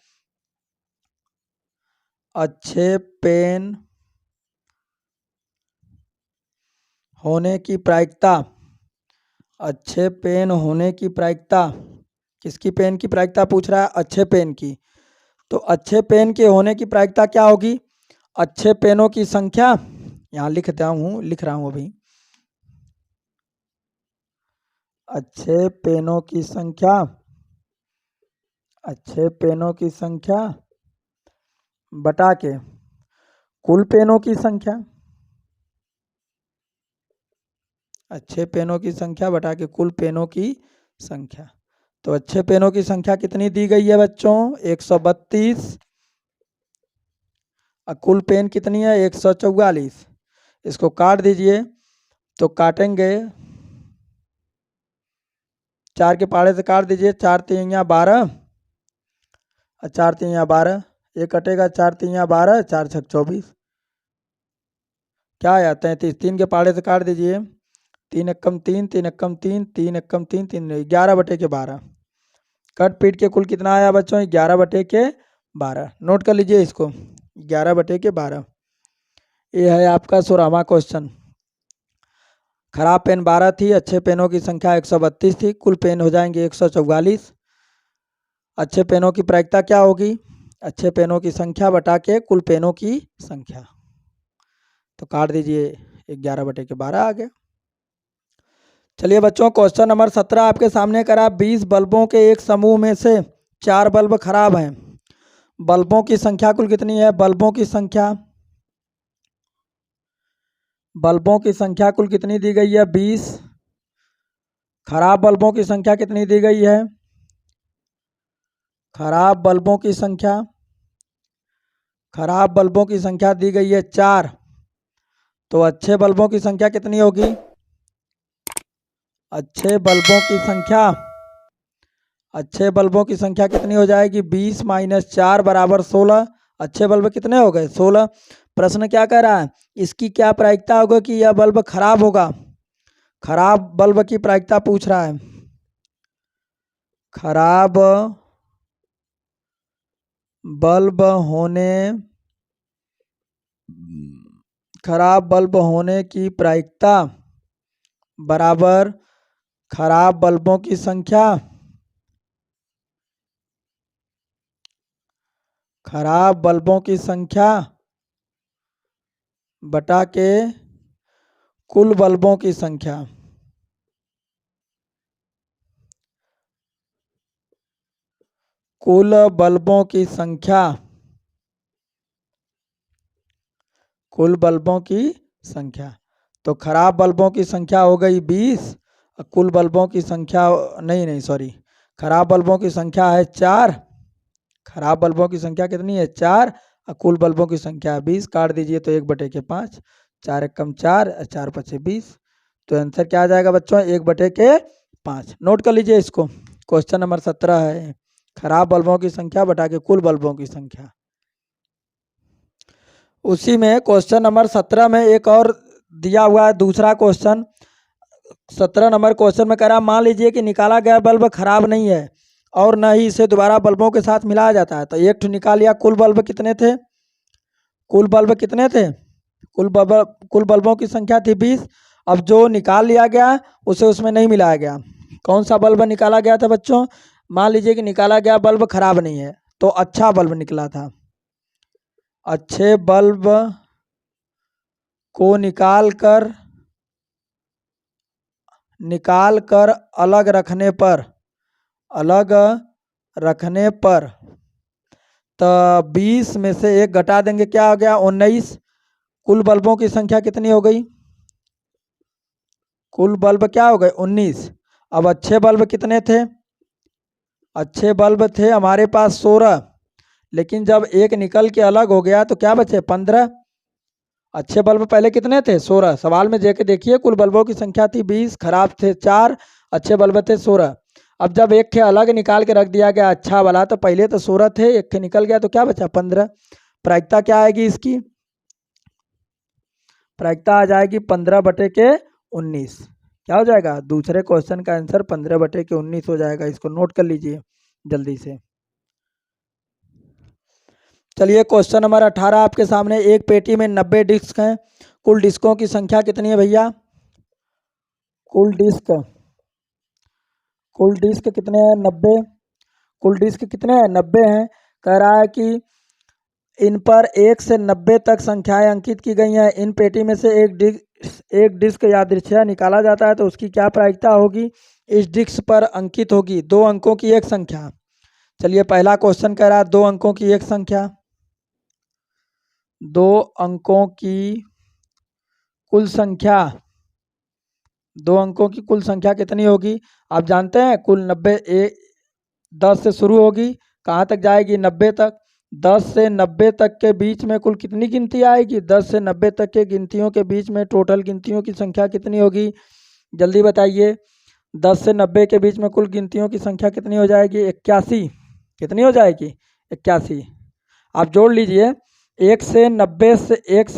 अच्छे पेन होने की प्रायिकता, अच्छे पेन होने की प्रायिकता, किसकी पेन की प्रायिकता पूछ रहा है अच्छे पेन की। तो अच्छे पेन के होने की प्रायिकता क्या होगी, अच्छे पेनों की संख्या, यहाँ लिख रहा हूँ अभी, अच्छे पेनों की संख्या, अच्छे पेनों की संख्या बटा के कुल पेनों की संख्या, अच्छे पेनों की संख्या बटा के कुल पेनों की संख्या। तो अच्छे पेनों की संख्या कितनी दी गई है बच्चों 132, और कुल पेन कितनी है 144। इसको काट दीजिए तो काटेंगे 4 के पाड़े से काट दीजिए, 4 3 12 और 4 3 12, ये कटेगा 4 3 12 4 6 24, क्या आया 33। 3 के पाड़े से काट दीजिए, 3 एकम 3 3 एकम 3 3 एकम 3 3 11/12। कट पीट के कुल कितना आया बच्चों 11/12। नोट कर लीजिए इसको 11/12। ये है आपका 16वां क्वेश्चन। खराब पेन 12 थी, अच्छे पेनों की संख्या 132 थी, कुल पेन हो जाएंगे 144। अच्छे पेनों की प्रायिकता क्या होगी, अच्छे पेनों की संख्या बटा के कुल पेनों की संख्या। तो काट दीजिए 11/12 आ गया। चलिए बच्चों क्वेश्चन नंबर 17 आपके सामने करा 20 बल्बों के एक समूह में से 4 बल्ब खराब हैं। बल्बों की संख्या कुल कितनी है, बल्बों की संख्या, बल्बों की संख्या कुल कितनी दी गई है 20। खराब बल्बों की संख्या कितनी दी गई है, खराब बल्बों की संख्या, खराब बल्बों की संख्या दी गई है 4। तो अच्छे बल्बों की संख्या कितनी होगी, अच्छे बल्बों की संख्या, अच्छे बल्बों की संख्या कितनी हो जाएगी? 20 माइनस 4 बराबर 16। अच्छे बल्ब कितने हो गए? 16। प्रश्न क्या कह रहा है? इसकी क्या प्रायिकता होगा कि यह बल्ब खराब होगा? खराब बल्ब की प्रायिकता पूछ रहा है। खराब बल्ब होने, खराब बल्ब होने की प्रायिकता बराबर खराब बल्बों की संख्या, खराब बल्बों की संख्या बटा के कुल बल्बों की संख्या। कुल बल्बों की संख्या, कुल बल्बों की संख्या। तो खराब बल्बों की संख्या हो गई 20, कुल बल्बों की संख्या, नहीं नहीं सॉरी, खराब बल्बों की संख्या है 4। खराब बल्बों की संख्या कितनी है? 4। और कुल बल्बों की संख्या 20। काट दीजिए तो 1/5, 4 एकम 4, 4 पचे 20। तो आंसर क्या आ जाएगा बच्चों? 1/5। नोट कर लीजिए इसको। क्वेश्चन नंबर 17 है खराब बल्बों की संख्या बटा के कुल बल्बों की संख्या। उसी में क्वेश्चन नंबर 17 में एक और दिया हुआ है दूसरा क्वेश्चन। 17 नंबर क्वेश्चन में कह रहा है मान लीजिए कि निकाला गया बल्ब खराब नहीं है और न ही इसे दोबारा बल्बों के साथ मिलाया जाता है। तो एक ठो निकाल लिया। कुल बल्ब कितने थे? कुल बल्ब कितने थे? कुल बल्बों की संख्या थी 20। अब जो निकाल लिया गया उसे उसमें नहीं मिलाया गया। कौन सा बल्ब निकाला गया था बच्चों? मान लीजिए कि निकाला गया बल्ब खराब नहीं है, तो अच्छा बल्ब निकला था। अच्छे बल्ब को निकाल कर अलग रखने पर तो 20 में से 1 घटा देंगे, क्या हो गया? 19। कुल बल्बों की संख्या कितनी हो गई? कुल बल्ब क्या हो गए? 19। अब अच्छे बल्ब कितने थे? अच्छे बल्ब थे हमारे पास 16, लेकिन जब एक निकल के अलग हो गया तो क्या बचे? 15। अच्छे बल्ब पहले कितने थे? 16। सवाल में जाके देखिए, कुल बल्बों की संख्या थी 20, खराब थे 4, अच्छे बल्ब थे 16। अब जब एक के अलग निकाल के रख दिया गया अच्छा वाला, तो पहले तो 16 थे, एक के निकल गया तो क्या बचा? 15। प्रायिकता क्या आएगी इसकी? प्रायिकता आ जाएगी 15/19। क्या हो जाएगा? दूसरे क्वेश्चन का आंसर 15/19 हो जाएगा। इसको नोट कर लीजिए जल्दी से। चलिए क्वेश्चन नंबर 18 आपके सामने। एक पेटी में 90 डिस्क हैं। कुल डिस्कों की संख्या कितनी है भैया? कुल डिस्क कितने हैं? 90। कुल डिस्क कितने हैं? 90 हैं। कह रहा है कि इन पर 1 से 90 तक संख्याएं अंकित की गई हैं। इन पेटी में से एक डिस्क यादृच्छिक निकाला जाता है तो उसकी क्या प्रायिकता होगी? इस डिस्क पर अंकित होगी 2 अंकों की एक संख्या। चलिए पहला क्वेश्चन कह रहा है 2 अंकों की एक संख्या। 2 अंकों की कुल संख्या, 2 अंकों की कुल संख्या कितनी होगी? आप जानते हैं कुल 90 10 से शुरू होगी, कहाँ तक जाएगी? 90 तक। 10 से 90 तक के बीच में कुल कितनी गिनती आएगी? 10 से 90 तक के गिनतियों के बीच में टोटल गिनतियों की संख्या कितनी होगी? जल्दी बताइए। 10 से 90 के बीच में कुल गिनतियों की संख्या कितनी हो जाएगी? 81। कितनी हो जाएगी? 81। आप जोड़ लीजिए। 1 से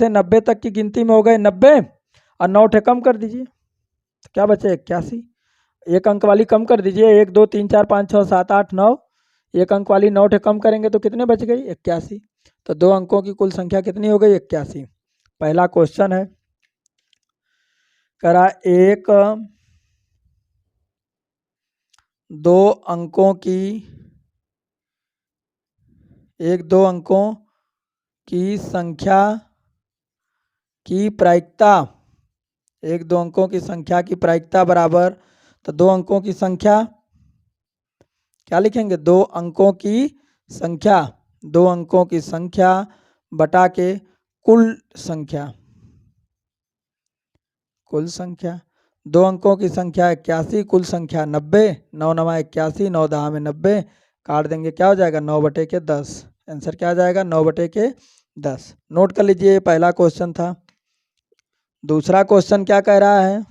90 तक की गिनती में हो गए 90 और 9 ठे कम कर दीजिए तो क्या बचे? 81। एक अंक वाली कम कर दीजिए। 1 2 3 4 5 6 7 8 9। एक अंक वाली 9 ठे कम करेंगे तो कितने बच गई? 81। तो 2 अंकों की कुल संख्या कितनी हो गई? 81। पहला क्वेश्चन है करा एक 2 अंकों की 2 अंकों की संख्या की प्रायिकता, 1 2 अंकों की संख्या की प्रायिकता बराबर, तो 2 अंकों की संख्या क्या लिखेंगे? 2 अंकों की संख्या, 2 अंकों की संख्या बटा के कुल संख्या। कुल संख्या 2 अंकों की संख्या 81, कुल संख्या 90। 9 9 81, 9 10 में 90। काट देंगे, क्या हो जाएगा? 9/10। आंसर क्या आ जाएगा? 9/10। नोट कर लीजिए, ये पहला क्वेश्चन था। दूसरा क्वेश्चन क्या कह रहा है?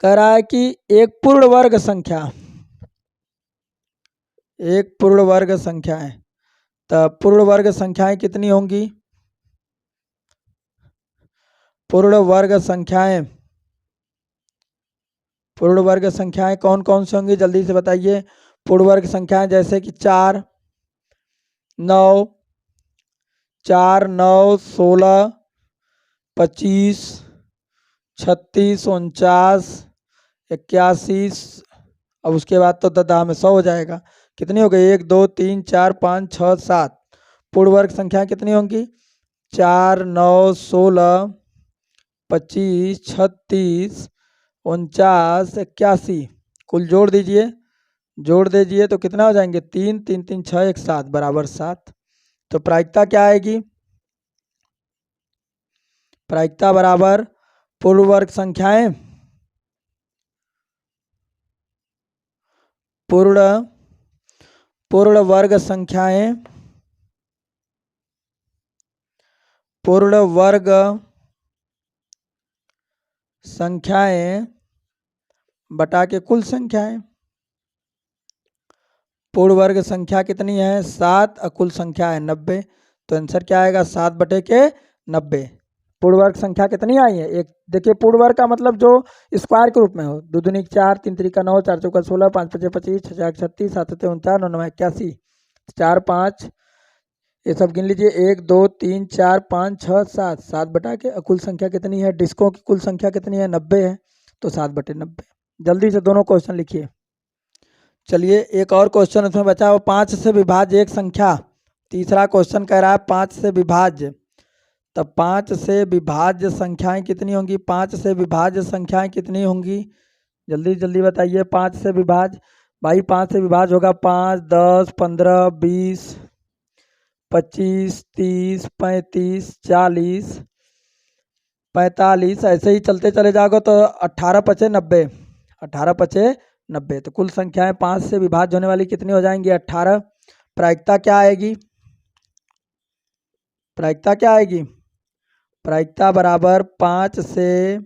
कह रहा है कि एक पूर्ण वर्ग संख्या, एक पूर्ण वर्ग संख्या है, तो पूर्ण वर्ग संख्याएं कितनी होंगी? पूर्ण वर्ग संख्याएं, पूर्ण वर्ग संख्याएं कौन कौन सी होंगी, जल्दी से बताइए। पूर्ण वर्ग संख्याएं जैसे कि 4, 9, 4, 9, 16, 25, 36, 49, 81। अब उसके बाद तो दादा में 100 हो जाएगा। कितनी हो गई? 1, 2, 3, 4, 5, 6, 7। पूर्ण वर्ग संख्याएं कितनी होंगी? 4, 9, 16, 25, 36, 49, 81। कुल जोड़ दीजिए, जोड़ दीजिए तो कितना हो जाएंगे? 3, 3, 3, 6, 1, 7 बराबर 7। तो प्रायिकता क्या आएगी? प्रायिकता बराबर पूर्ण वर्ग संख्याएं, पूर्ण वर्ग संख्याएं, पूर्ण वर्ग संख्याएं बटा के कुल संख्याएं। पूर्ण वर्ग संख्या कितनी है? 7 और कुल संख्या है 90। तो आंसर क्या आएगा? 7 बटे के 90। पूर्ण वर्ग संख्या कितनी आई है? एक। देखिए पूर्ण वर्ग का मतलब जो स्क्वायर के रूप में हो। 2 दूनी 4, 3 त्रिका 9, 4 चौका 16, 5 पचे 25, 6 छक 36, 7 सत्ते 49, 9 नौ 81, 4 5, ये सब गिन लीजिए। 1, 2, 3, 4, 5, 6, 7। 7 बटा के कुल संख्या कितनी है? डिस्कों की कुल संख्या कितनी है? 90 है। तो 7 बटे 90। जल्दी से दोनों क्वेश्चन लिखिए। चलिए एक और क्वेश्चन उसमें बचा वो 5 से विभाज्य एक संख्या। तीसरा क्वेश्चन कह रहा है 5 से विभाज्य। तब 5 से विभाज्य संख्याएं कितनी होंगी? 5 से विभाज्य संख्याएं कितनी होंगी? जल्दी जल्दी बताइए। 5 से विभाज्य, भाई 5 से विभाज्य होगा 5, 10, 15, 20, 25, 30, 35, 40, 45, ऐसे ही चलते चले जाओगे तो 18 पचे 90, 18 पचे 90। तो कुल संख्याएं 5 से विभाज्य होने वाली कितनी हो जाएंगी? 18। प्रायिकता क्या आएगी? प्रायिकता क्या आएगी? प्रायिकता बराबर 5 से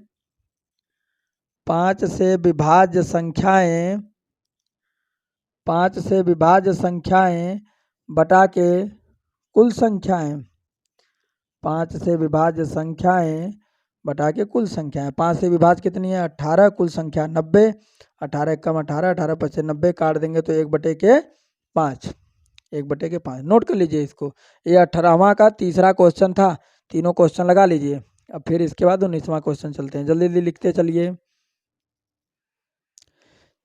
विभाज्य संख्याएं, 5 से विभाज्य संख्याएं बटा के कुल संख्याएं। 5 से विभाज्य संख्याएं बटा के कुल संख्याएं। 5 से विभाज्य कितनी है? 18, कुल संख्या 90। 18 कम 18, 18 पचे 90, काट देंगे तो 1 बटे के 5, 1 बटे के 5। नोट कर लीजिए इसको। ये 18वां का तीसरा क्वेश्चन था। तीनों क्वेश्चन लगा लीजिए। अब फिर इसके बाद 19वां क्वेश्चन चलते हैं। जल्दी जल्दी लिखते चलिए।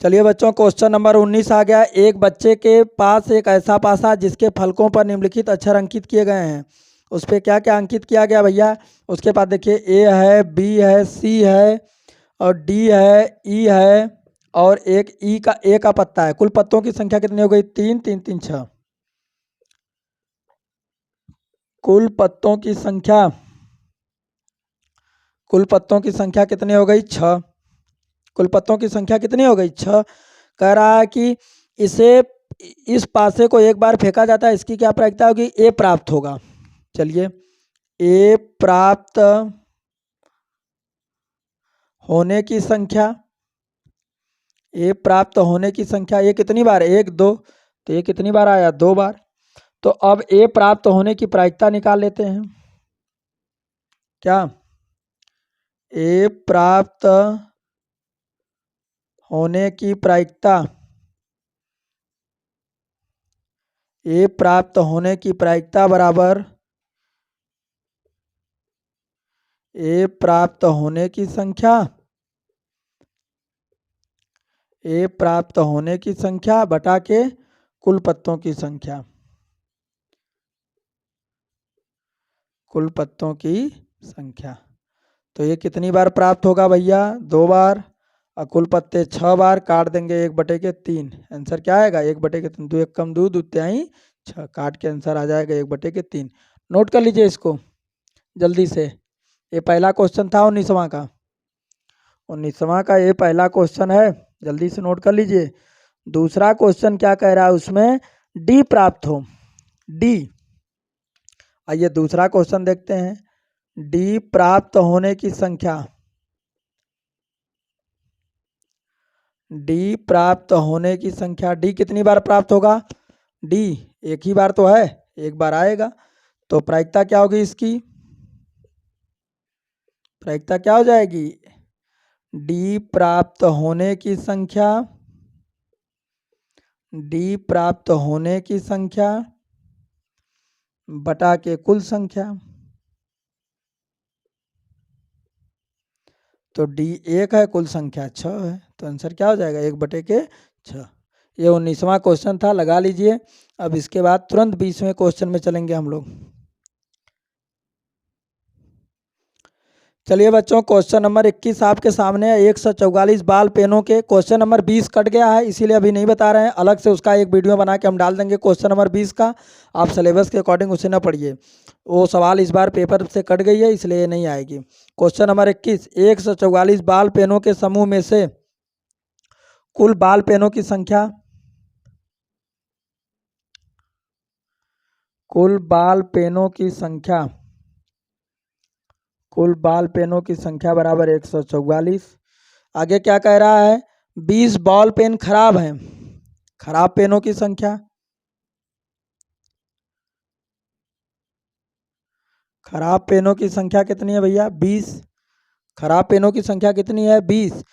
चलिए बच्चों क्वेश्चन नंबर 19 आ गया। एक बच्चे के पास एक ऐसा पासा जिसके फलकों पर निम्नलिखित अक्षर अंकित किए गए हैं। उस पर क्या क्या अंकित किया गया भैया? उसके पास देखिए ए है, बी है, सी है और डी है, ई है और एक ए का पत्ता है। कुल पत्तों की संख्या कितनी हो गई? 3, 3, 3, 6। कुल पत्तों की संख्या, कुल पत्तों की संख्या कितनी हो गई? 6। कुल पत्तों की संख्या कितनी हो गई? 6। कह रहा है कि इसे, इस पासे को एक बार फेंका जाता है, इसकी क्या प्रायिकता होगी? ए प्राप्त होगा। चलिए ए प्राप्त होने की संख्या, ए प्राप्त होने की संख्या, ये कितनी बार? 1, 2। तो ये कितनी बार आया? 2 बार। तो अब ए प्राप्त होने की प्रायिकता निकाल लेते हैं। क्या? ए प्राप्त होने की प्रायिकता, ए प्राप्त होने की प्रायिकता बराबर ए प्राप्त होने की संख्या, ए प्राप्त होने की संख्या बटा के कुल पत्तों की संख्या, कुल पत्तों की संख्या। तो ये कितनी बार प्राप्त होगा भैया? 2 बार। और कुल पत्ते 6 बार। काट देंगे 1 बटे के 3। आंसर क्या आएगा? 1 बटे के 3। 2 1 कम 2, 2 तिहाई 6। काट के आंसर आ जाएगा 1 बटे के 3। नोट कर लीजिए इसको जल्दी से। ये पहला क्वेश्चन था 19वां का। 19वां का ये पहला क्वेश्चन है, जल्दी से नोट कर लीजिए। दूसरा क्वेश्चन क्या कह रहा है उसमें? डी प्राप्त हो। डी, आइए दूसरा क्वेश्चन देखते हैं। डी प्राप्त होने की संख्या, डी प्राप्त होने की संख्या, डी कितनी बार प्राप्त होगा, डी एक ही बार तो है, एक बार आएगा। तो प्रायिकता क्या होगी इसकी, प्रायिकता क्या हो जाएगी, डी प्राप्त होने की संख्या, डी प्राप्त होने की संख्या बटा के कुल संख्या। तो डी 1 है, कुल संख्या 6 है, तो आंसर क्या हो जाएगा 1/6। ये 19वां क्वेश्चन था, लगा लीजिए। अब इसके बाद तुरंत 20वें क्वेश्चन में चलेंगे हम लोग। चलिए बच्चों, क्वेश्चन नंबर 21 आपके सामने है। 144 बाल पेनों के, क्वेश्चन नंबर 20 कट गया है, इसीलिए अभी नहीं बता रहे हैं, अलग से उसका एक वीडियो बना के हम डाल देंगे क्वेश्चन नंबर 20 का। आप सिलेबस के अकॉर्डिंग उसे ना पढ़िए, वो सवाल इस बार पेपर से कट गई है, इसलिए नहीं आएगी। क्वेश्चन नंबर 21, 144 बाल पेनों के समूह में से कुल बाल पेनों की संख्या, कुल बाल पेनों की संख्या, कुल बाल पेनों की संख्या बराबर 144। आगे क्या कह रहा है, 20 बॉल पेन खराब हैं, खराब पेनों की संख्या, खराब पेनों की संख्या कितनी है भैया 20, खराब पेनों की संख्या कितनी है 20,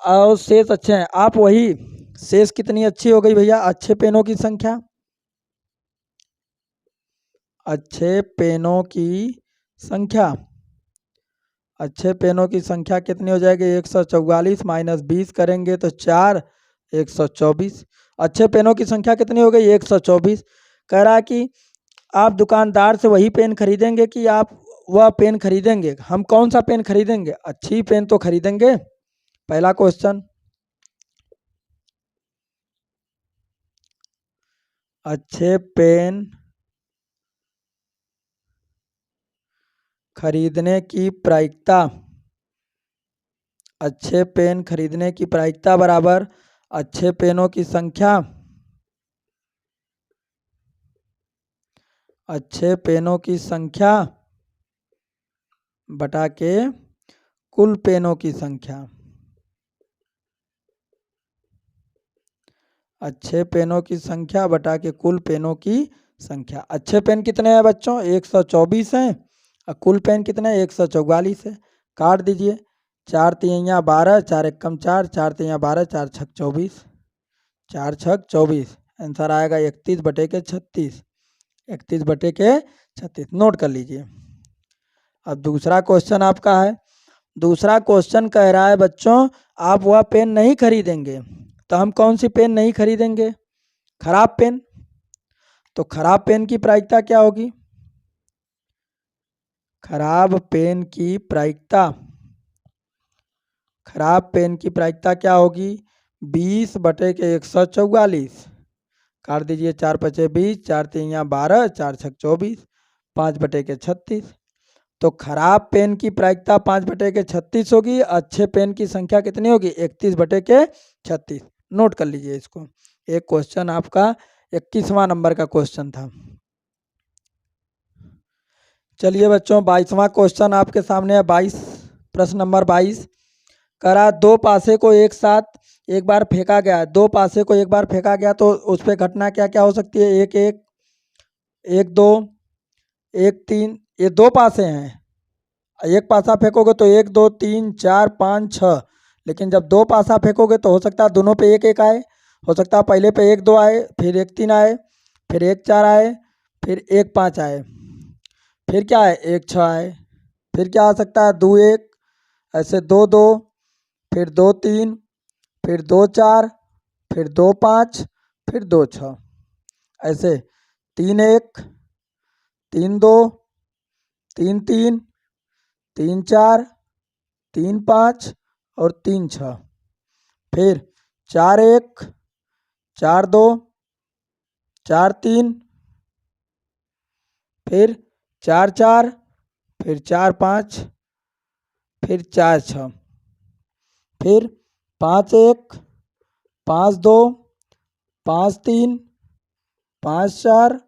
और शेष अच्छे हैं, आप वही शेष कितनी अच्छी हो गई भैया, अच्छे पेनों की संख्या, अच्छे पेनों की संख्या, अच्छे पेनों की संख्या कितनी हो जाएगी 144 माइनस 20 करेंगे तो 4, 124। अच्छे पेनों की संख्या कितनी हो गई 124। कह रहा है कि आप दुकानदार से वही पेन खरीदेंगे कि आप वह पेन खरीदेंगे, हम कौन सा पेन खरीदेंगे, अच्छी पेन तो खरीदेंगे। पहला क्वेश्चन, अच्छे पेन खरीदने की प्रायिकता, अच्छे पेन खरीदने की प्रायिकता बराबर अच्छे पेनों की संख्या, अच्छे पेनों की संख्या बटा के कुल पेनों की संख्या, अच्छे पेनों की संख्या बटा के कुल पेनों की संख्या। अच्छे पेन कितने हैं बच्चों 124 हैं, और कुल पेन कितने 144 है। काट दीजिए, 4 तिहैया 12, 4 एकम 4, 4 तिहैया 12, 4 छक 24, 4 छक 24, आंसर आएगा 31/36, 31/36। नोट कर लीजिए। अब दूसरा क्वेश्चन आपका है, दूसरा क्वेश्चन कह रहा है बच्चों आप वह पेन नहीं खरीदेंगे, तो हम कौन सी पेन नहीं खरीदेंगे, खराब पेन। तो खराब पेन की प्रायिकता क्या होगी, खराब पेन की प्रायिकता, खराब पेन की प्रायिकता क्या होगी 20/144। काट दीजिए, 4 पचे 20, 4 तिहैया 12, 4 छक 24, 5/36। तो खराब पेन की प्रायिकता 5/36 होगी, अच्छे पेन की संख्या कितनी होगी 31/36। नोट कर लीजिए इसको। एक क्वेश्चन आपका 21वां नंबर का क्वेश्चन था। चलिए बच्चों, 22वां क्वेश्चन आपके सामने है। 22, प्रश्न नंबर 22 करा, दो पासे को एक साथ एक बार फेंका गया, दो पासे को एक बार फेंका गया तो उस पर घटना क्या क्या हो सकती है, 1 1, 1 2, 1 3, ये दो पासे हैं, एक पासा फेंकोगे तो 1 2 3 4 5 6, लेकिन जब दो पासा फेंकोगे तो हो सकता है दोनों पे 1 1 आए, हो सकता है पहले पे 1 2 आए, फिर 1 3 आए, फिर 1 4 आए, फिर 1 5 आए, फिर क्या है 1 6 आए, फिर क्या आ सकता है 2 1, ऐसे 2 2, फिर 2 3, फिर 2 4, फिर 2 5, फिर 2 6, ऐसे 3 1, 3 2, 3 3, 3 4, 3 5 और 3 6, फिर 4 1, 4 2, 4 3, फिर 4 4, फिर 4 5, फिर 4 6, फिर 5 1, 5 2, 5 3, 5 4,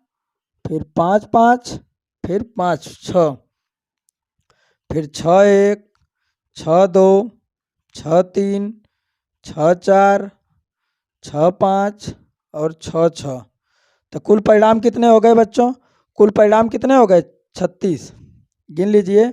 फिर 5 5, फिर 5 6, फिर 6 1, 6 2, 6 3, 6 4, 6 5 और 6 6। तो कुल परिणाम कितने हो गए बच्चों? कुल परिणाम कितने हो गए? 36। गिन लीजिए,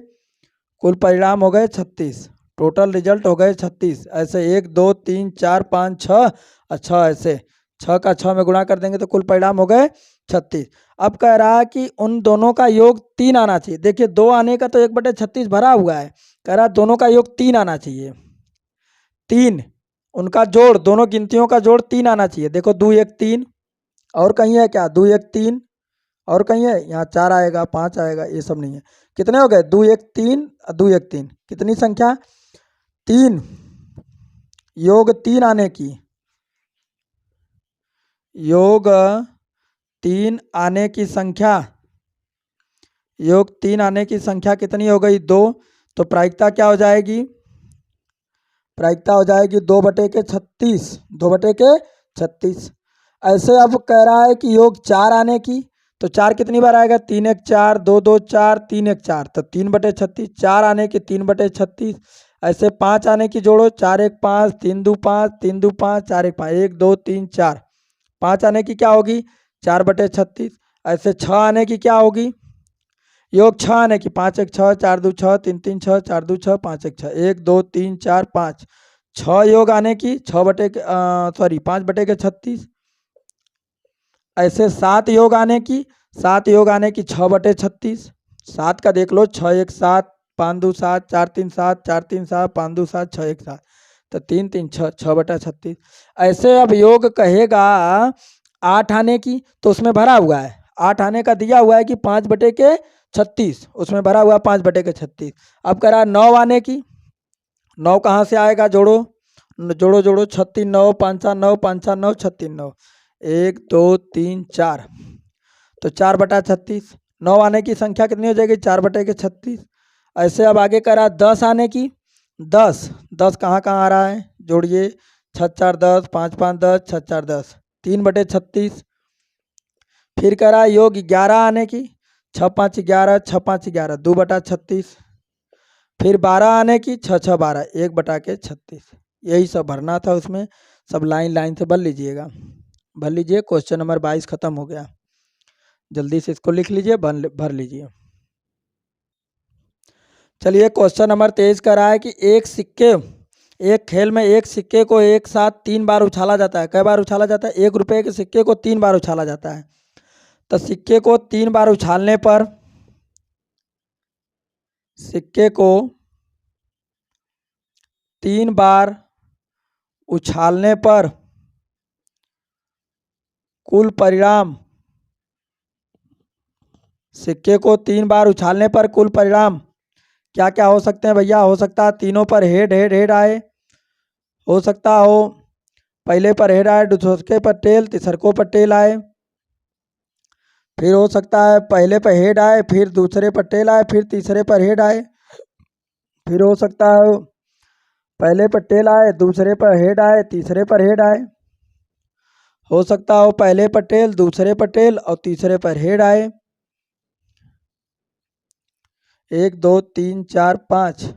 कुल परिणाम हो गए 36। टोटल रिजल्ट हो गए 36। ऐसे 1 2 3 4 5 6 और 6 ऐसे 6 का 6 में गुणा कर देंगे तो कुल परिणाम हो गए 36। अब कह रहा है कि उन दोनों का योग 3 आना चाहिए। देखिए 2 आने का तो 1/36 भरा हुआ है, कह रहा है दोनों का योग 3 आना चाहिए। 3 उनका जोड़, दोनों गिनतियों का जोड़ 3 आना चाहिए। देखो 2 1 3, और कहीं है क्या? 2 1 3 और कहीं है? यहाँ 4 आएगा, 5 आएगा, ये सब नहीं है। कितने हो गए? 2 1 3 2 1 3, कितनी संख्या? 3। योग 3 आने की, योग 3 आने की संख्या, योग 3 आने की संख्या कितनी हो गई? 2। तो प्रायिकता क्या हो जाएगी? प्रायिकता हो जाएगी 2/36, 2/36। ऐसे अब कह रहा है कि योग 4 आने की, तो 4 कितनी बार आएगा? 3 1 4, 2 2 4, 3 1 4, तो 3/36। 4 आने की 3/36। ऐसे 5 आने की जोड़ो, 4 1 5, 3 2 5, 3 2 5, 4 1 5, 1 2 3 4। 5 आने की क्या होगी? 4/36। ऐसे 6 आने की क्या होगी? योग 6 आने की, 5 1 6, 4 2 6, 3 3 6, 4 2 6, 5 1 6, 1 2 3 4 5। 6 योग आने की 5/36। ऐसे 7 योग आने की, 7 योग आने की 6/36। 7 का देख लो, 6 1 7, 5 2 7, 4 3 7, 4 3 7, 5 2 7, 6 1 7, तो 3 3 6, 6/36। ऐसे अब योग कहेगा 8 आने की, तो उसमें भरा हुआ है 8 आने का, दिया हुआ है कि 5/36, उसमें भरा हुआ 5/36। अब कह रहा है 9 आने की, 9 कहाँ से आएगा? जोड़ो जोड़ो जोड़ो, 36 9, 5 9, 5 9, 36 9, 1 2 3 4, तो 4/36। 9 आने की संख्या कितनी हो जाएगी? 4/36। ऐसे अब आगे कह रहा है 10 आने की, 10 10 कहाँ कहाँ आ रहा है? जोड़िए, 6 4 10, 5 5 10, 6 4 10, 3/36। फिर कह रहा है योग 11 आने की, 6 5 11, 6 5 11, 2/36। फिर 12 आने की, 6 6 12, 1/36। यही सब भरना था उसमें, सब लाइन लाइन से भर लीजिएगा। भर लीजिए, क्वेश्चन नंबर 22 खत्म हो गया। जल्दी से इसको लिख लीजिए, भर लीजिए। चलिए क्वेश्चन नंबर 23 कह रहा है कि एक खेल में एक सिक्के को एक साथ 3 बार उछाला जाता है। कै बार उछाला जाता है? 1 रुपये के सिक्के को 3 बार उछाला जाता है। तो सिक्के को 3 बार उछालने पर, सिक्के को 3 बार उछालने पर कुल परिणाम, सिक्के को 3 बार उछालने पर कुल परिणाम क्या क्या हो सकते हैं भैया? हो सकता है तीनों पर हेड हेड हेड आए, हो सकता हो पहले पर हेड आए, दूसरे पर टेल, तीसरकों पर टेल आए। फिर हो सकता है पहले पर हेड आए, फिर दूसरे पर टेल आए, फिर तीसरे पर हेड आए। फिर हो सकता है पहले पर टेल आए, दूसरे पर हेड आए, तीसरे पर हेड आए। हो सकता हो पहले पर टेल, दूसरे पर टेल और तीसरे पर हेड आए। 1 2 3 4 5।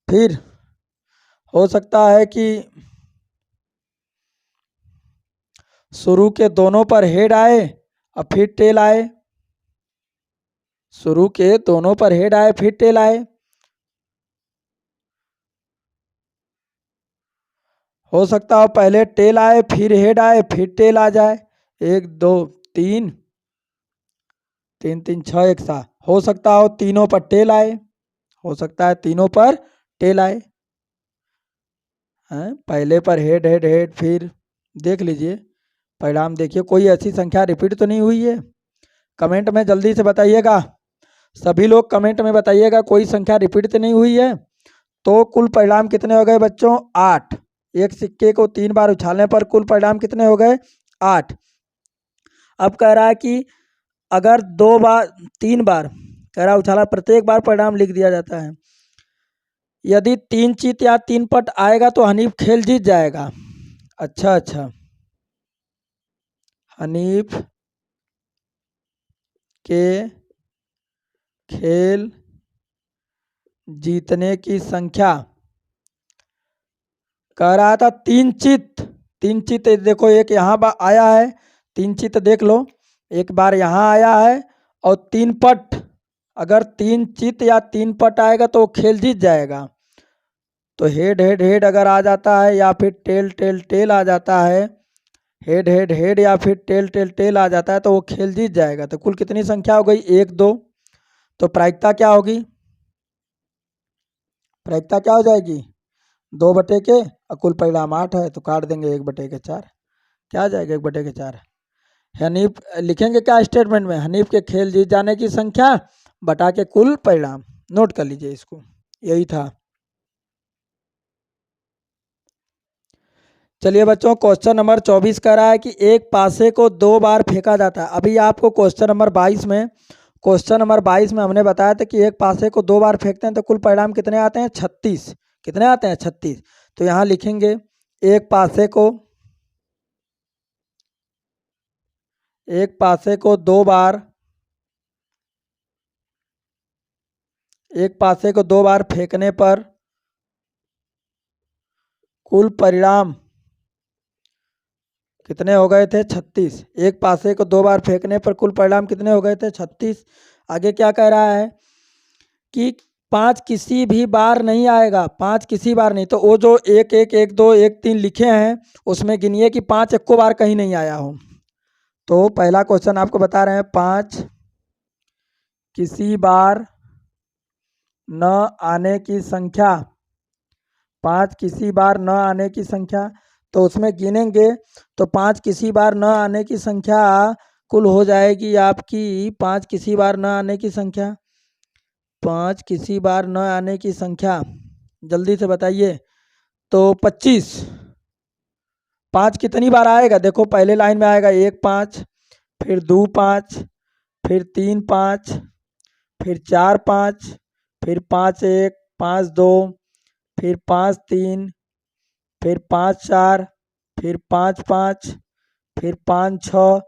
फिर हो सकता है कि शुरू के दोनों पर हेड आए और फिर टेल आए, शुरू के दोनों पर हेड आए फिर टेल आए। हो सकता हो पहले टेल आए, फिर हेड आए, फिर टेल आ जाए। 1 2 3, 3 3 6 1 7। हो सकता हो तीनों पर टेल आए, हो सकता है तीनों पर टेल आए। हैं, पहले पर हेड हेड हेड, फिर देख लीजिए परिणाम, देखिए कोई ऐसी संख्या रिपीट तो नहीं हुई है? कमेंट में जल्दी से बताइएगा, सभी लोग कमेंट में बताइएगा कोई संख्या रिपीट तो नहीं हुई है। तो कुल परिणाम कितने हो गए बच्चों? 8। एक सिक्के को 3 बार उछालने पर कुल परिणाम कितने हो गए? 8। अब कह रहा है कि अगर 2 बार 3 बार कह रहा उछाला, प्रत्येक बार परिणाम लिख दिया जाता है। यदि 3 चीत या 3 पट आएगा तो हनीफ खेल जीत जाएगा। अच्छा अच्छा, हनीफ के खेल जीतने की संख्या कह रहा था तीन चित, तीन चित देखो एक यहाँ आया है, तीन चित देख लो, एक बार यहाँ आया है और तीन पट, अगर तीन चित या तीन पट आएगा तो वो खेल जीत जाएगा। तो हेड हेड हेड अगर आ जाता है या फिर टेल टेल टेल आ जाता है, हेड हेड हेड या फिर टेल टेल टेल आ जाता है तो वो खेल जीत जाएगा। तो कुल कितनी संख्या हो गई? एक दो। तो प्रायिकता क्या होगी? प्रायिकता क्या हो जाएगी? 2/के और कुल परिणाम 8 है तो काट देंगे 1/4। क्या आ जाएगा? 1/4। हनीफ लिखेंगे क्या स्टेटमेंट में? हनीफ के खेल जीत जाने की संख्या बटा के कुल परिणाम। नोट कर लीजिए इसको, यही था। चलिए बच्चों, क्वेश्चन नंबर 24 कह रहा है कि एक पासे को 2 बार फेंका जाता है। अभी आपको क्वेश्चन नंबर 22 में हमने बताया था कि एक पासे को 2 बार फेंकते हैं तो कुल परिणाम कितने आते हैं? 36। कितने आते हैं? 36। तो यहाँ लिखेंगे एक पासे को 2 बार, एक पासे को 2 बार फेंकने पर कुल परिणाम कितने हो गए थे? 36। एक पासे को 2 बार फेंकने पर कुल परिणाम कितने हो गए थे? 36। आगे क्या कह रहा है कि 5 किसी भी बार नहीं आएगा, 5 किसी बार नहीं। तो वो जो 1 1 1 2 1 3 लिखे हैं उसमें गिनिए कि 5 एको बार कहीं नहीं आया हो। तो पहला क्वेश्चन आपको बता रहे हैं 5 किसी बार न आने की संख्या, 5 किसी बार न आने की संख्या। तो उसमें गिनेंगे तो 5 किसी बार न आने की संख्या कुल हो जाएगी आपकी, 5 किसी बार न आने की संख्या, 5 किसी बार न आने की संख्या जल्दी से बताइए। तो 25। 5 कितनी बार आएगा? देखो पहले लाइन में आएगा 1 5, फिर 2 5, फिर 3 5, फिर 4 5, फिर 5 1, 5 2, फिर 5 3, फिर 5 4, फिर 5 5, फिर 5 6,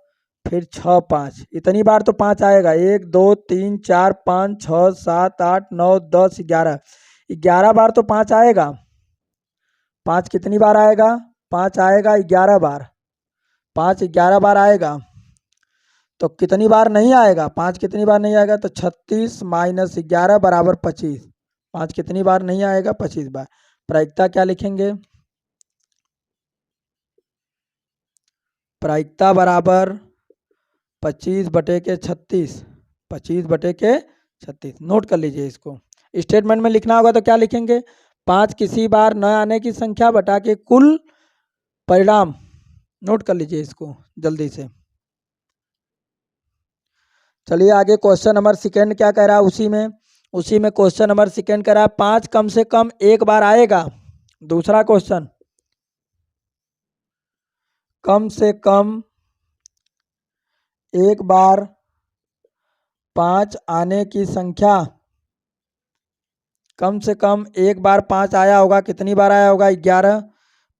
फिर 6 5। इतनी बार तो 5 आएगा। 1 2 3 4 5 6 7 8 9 10 11, 11 बार तो 5 आएगा। 5 कितनी बार आएगा? 5 आएगा 11 बार। 5 11 बार आएगा। तो कितनी बार नहीं आएगा? 5 कितनी बार नहीं आएगा? तो 36 - 11 बराबर 25। 5 कितनी बार नहीं आएगा? 25 बार। प्रायिकता क्या लिखेंगे? प्रायिकता बराबर 25/36। 25/36। नोट कर लीजिए इसको। स्टेटमेंट में लिखना होगा तो क्या लिखेंगे? 5 किसी बार न आने की संख्या बटा के कुल परिणाम। नोट कर लीजिए इसको जल्दी से। चलिए आगे क्वेश्चन नंबर सेकंड क्या कह रहा है? उसी में क्वेश्चन नंबर सेकंड कह रहा है 5 कम से कम एक बार आएगा। दूसरा क्वेश्चन, कम से कम एक बार 5 आने की संख्या, कम से कम एक बार 5 आया होगा। कितनी बार आया होगा? 11।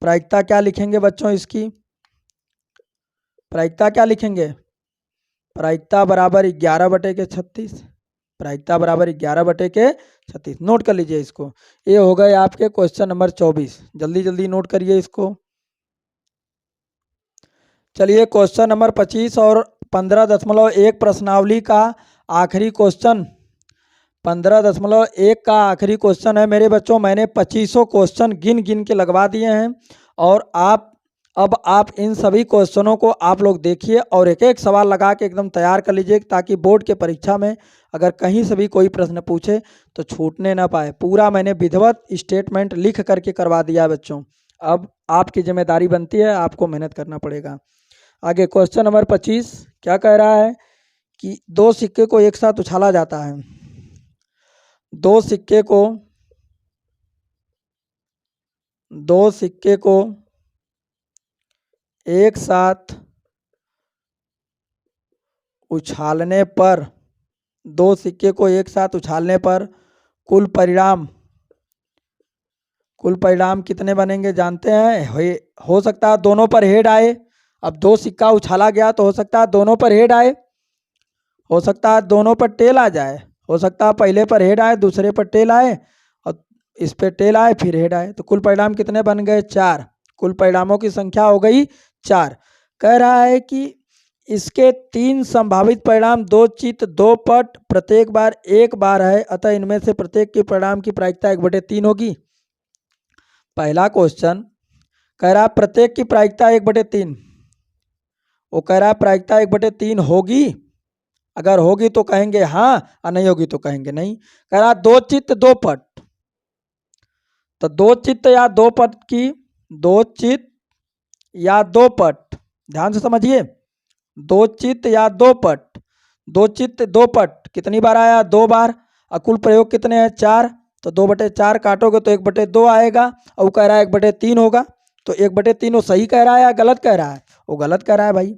प्रायिकता क्या लिखेंगे बच्चों इसकी? प्रायिकता क्या लिखेंगे? प्रायिकता बराबर 11/36। प्रायिकता बराबर 11/36। नोट कर लीजिए इसको। ये हो गए आपके क्वेश्चन नंबर 24। जल्दी जल्दी नोट करिए इसको। चलिए क्वेश्चन नंबर 25 और 15.1 प्रश्नावली का आखिरी क्वेश्चन, 15.1 का आखिरी क्वेश्चन है मेरे बच्चों। मैंने 2500 क्वेश्चन गिन गिन के लगवा दिए हैं और अब आप इन सभी क्वेश्चनों को आप लोग देखिए और एक एक सवाल लगा के एकदम तैयार कर लीजिए ताकि बोर्ड के परीक्षा में अगर कहीं से भी कोई प्रश्न पूछे तो छूटने ना पाए। पूरा मैंने विधिवत स्टेटमेंट लिख करके करवा दिया है बच्चों। अब आपकी जिम्मेदारी बनती है, आपको मेहनत करना पड़ेगा। आगे क्वेश्चन नंबर 25 क्या कह रहा है कि 2 सिक्के को एक साथ उछाला जाता है। 2 सिक्के को एक साथ उछालने पर, 2 सिक्के को एक साथ उछालने पर कुल परिणाम कितने बनेंगे जानते हैं? हो सकता है दोनों पर हेड आए। अब 2 सिक्का उछाला गया तो हो सकता है दोनों पर हेड आए, हो सकता है दोनों पर टेल आ जाए, हो सकता है पहले पर हेड आए दूसरे पर टेल आए। और इस पे टेल आए फिर हेड आए, तो कुल परिणाम कितने बन गए? 4। कुल परिणामों की संख्या हो गई 4। कह रहा है कि इसके 3 संभावित परिणाम 2 चित्त 2 पट प्रत्येक बार 1 बार है, अतः इनमें से प्रत्येक के परिणाम की प्रायिकता 1/3 होगी। पहला क्वेश्चन कह रहा प्रत्येक की प्रायिकता 1/3, वो कह रहा प्रायिकता 1/3 होगी। अगर होगी तो कहेंगे हाँ और नहीं होगी तो कहेंगे नहीं। कह रहा 2 चित्त 2 पट, तो 2 चित्त या 2 पट की 2 चित्त या 2 पट, ध्यान से समझिए, 2 चित्त या 2 पट, 2 चित्त 2 पट कितनी बार आया? 2 बार। और कुल प्रयोग कितने हैं? 4, तो 2/4 काटोगे तो 1/2 आएगा, और वो कह रहा है 1/3 होगा, तो 1/3 वो सही कह रहा है या गलत कह रहा है? वो गलत कह रहा है भाई।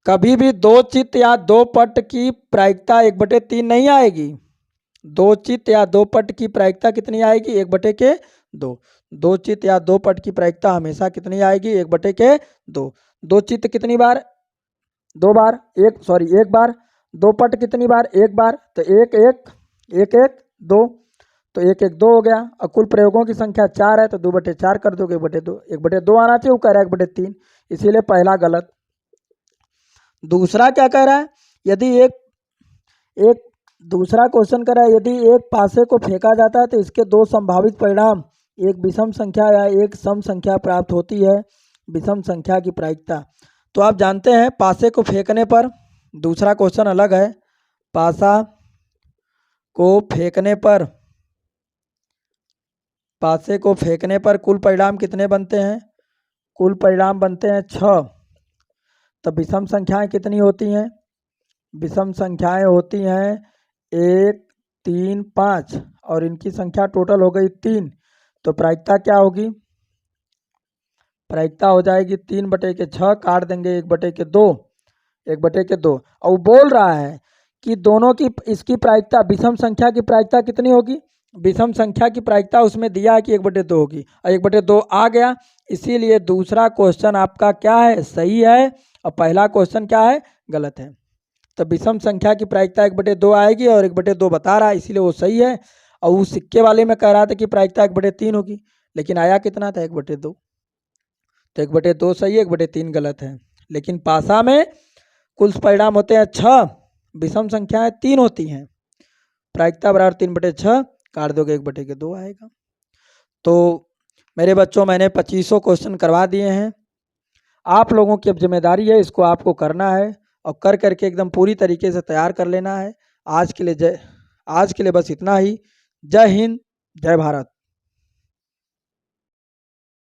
कभी भी 2 चित्त या 2 पट की प्रायिकता 1/3 नहीं आएगी। 2 चित्त या 2 पट की प्रायिकता कितनी आएगी? 1/2। 2 चित्त या 2 पट की प्रायिकता हमेशा कितनी आएगी? 1/2। 2 चित्त कितनी बार? 2 बार। एक बार। 2 पट कितनी बार? 1 बार, तो 1 1 1 1 2, तो 1 1 2 हो गया। और कुल प्रयोगों की संख्या 4 है, तो 2/4 कर दोगे 1/2, 1/2 आना चाहिए, वो कह रहा है 1/3, इसीलिए पहला गलत। दूसरा क्या कह रहा है? यदि एक दूसरा क्वेश्चन कर रहा है, यदि एक पासे को फेंका जाता है तो इसके 2 संभावित परिणाम, एक विषम संख्या या एक सम संख्या प्राप्त होती है। विषम संख्या की प्रायिकता, तो आप जानते हैं पासे को फेंकने पर, दूसरा क्वेश्चन अलग है। पासा को फेंकने पर, पासे को फेंकने पर कुल परिणाम कितने बनते हैं? कुल परिणाम बनते हैं 6। तो विषम संख्याएं कितनी होती हैं? विषम संख्याएं होती हैं 1 3 5, और इनकी संख्या टोटल हो गई 3, तो प्रायिकता क्या होगी? प्रायिकता हो जाएगी 3/6, काट देंगे 1/2, 1/2। और वो बोल रहा है कि दोनों की इसकी प्रायिकता, विषम संख्या की प्रायिकता कितनी होगी? विषम संख्या की प्रायिकता उसमें दिया है कि 1/2 होगी, और 1/2 आ गया, इसीलिए दूसरा क्वेश्चन आपका क्या है? सही है, और पहला क्वेश्चन क्या है? गलत है। तो विषम संख्या की प्रायिकता 1/2 आएगी, और 1/2 बता रहा है, इसीलिए वो सही है। और वो सिक्के वाले में कह रहा था कि प्रायिकता 1/3 होगी, लेकिन आया कितना था? 1/2। तो 1/2 सही है, 1/3 गलत है। लेकिन पासा में कुल परिणाम होते हैं 6, विषम संख्याएं 3 होती हैं, प्रायिकता बराबर 3/6, काट दोगे 1/2 आएगा। तो मेरे बच्चों, मैंने 2500 क्वेश्चन करवा दिए हैं। आप लोगों की अब जिम्मेदारी है, इसको आपको करना है, और कर करके एकदम पूरी तरीके से तैयार कर लेना है। आज के लिए बस इतना ही। जय हिंद, जय भारत।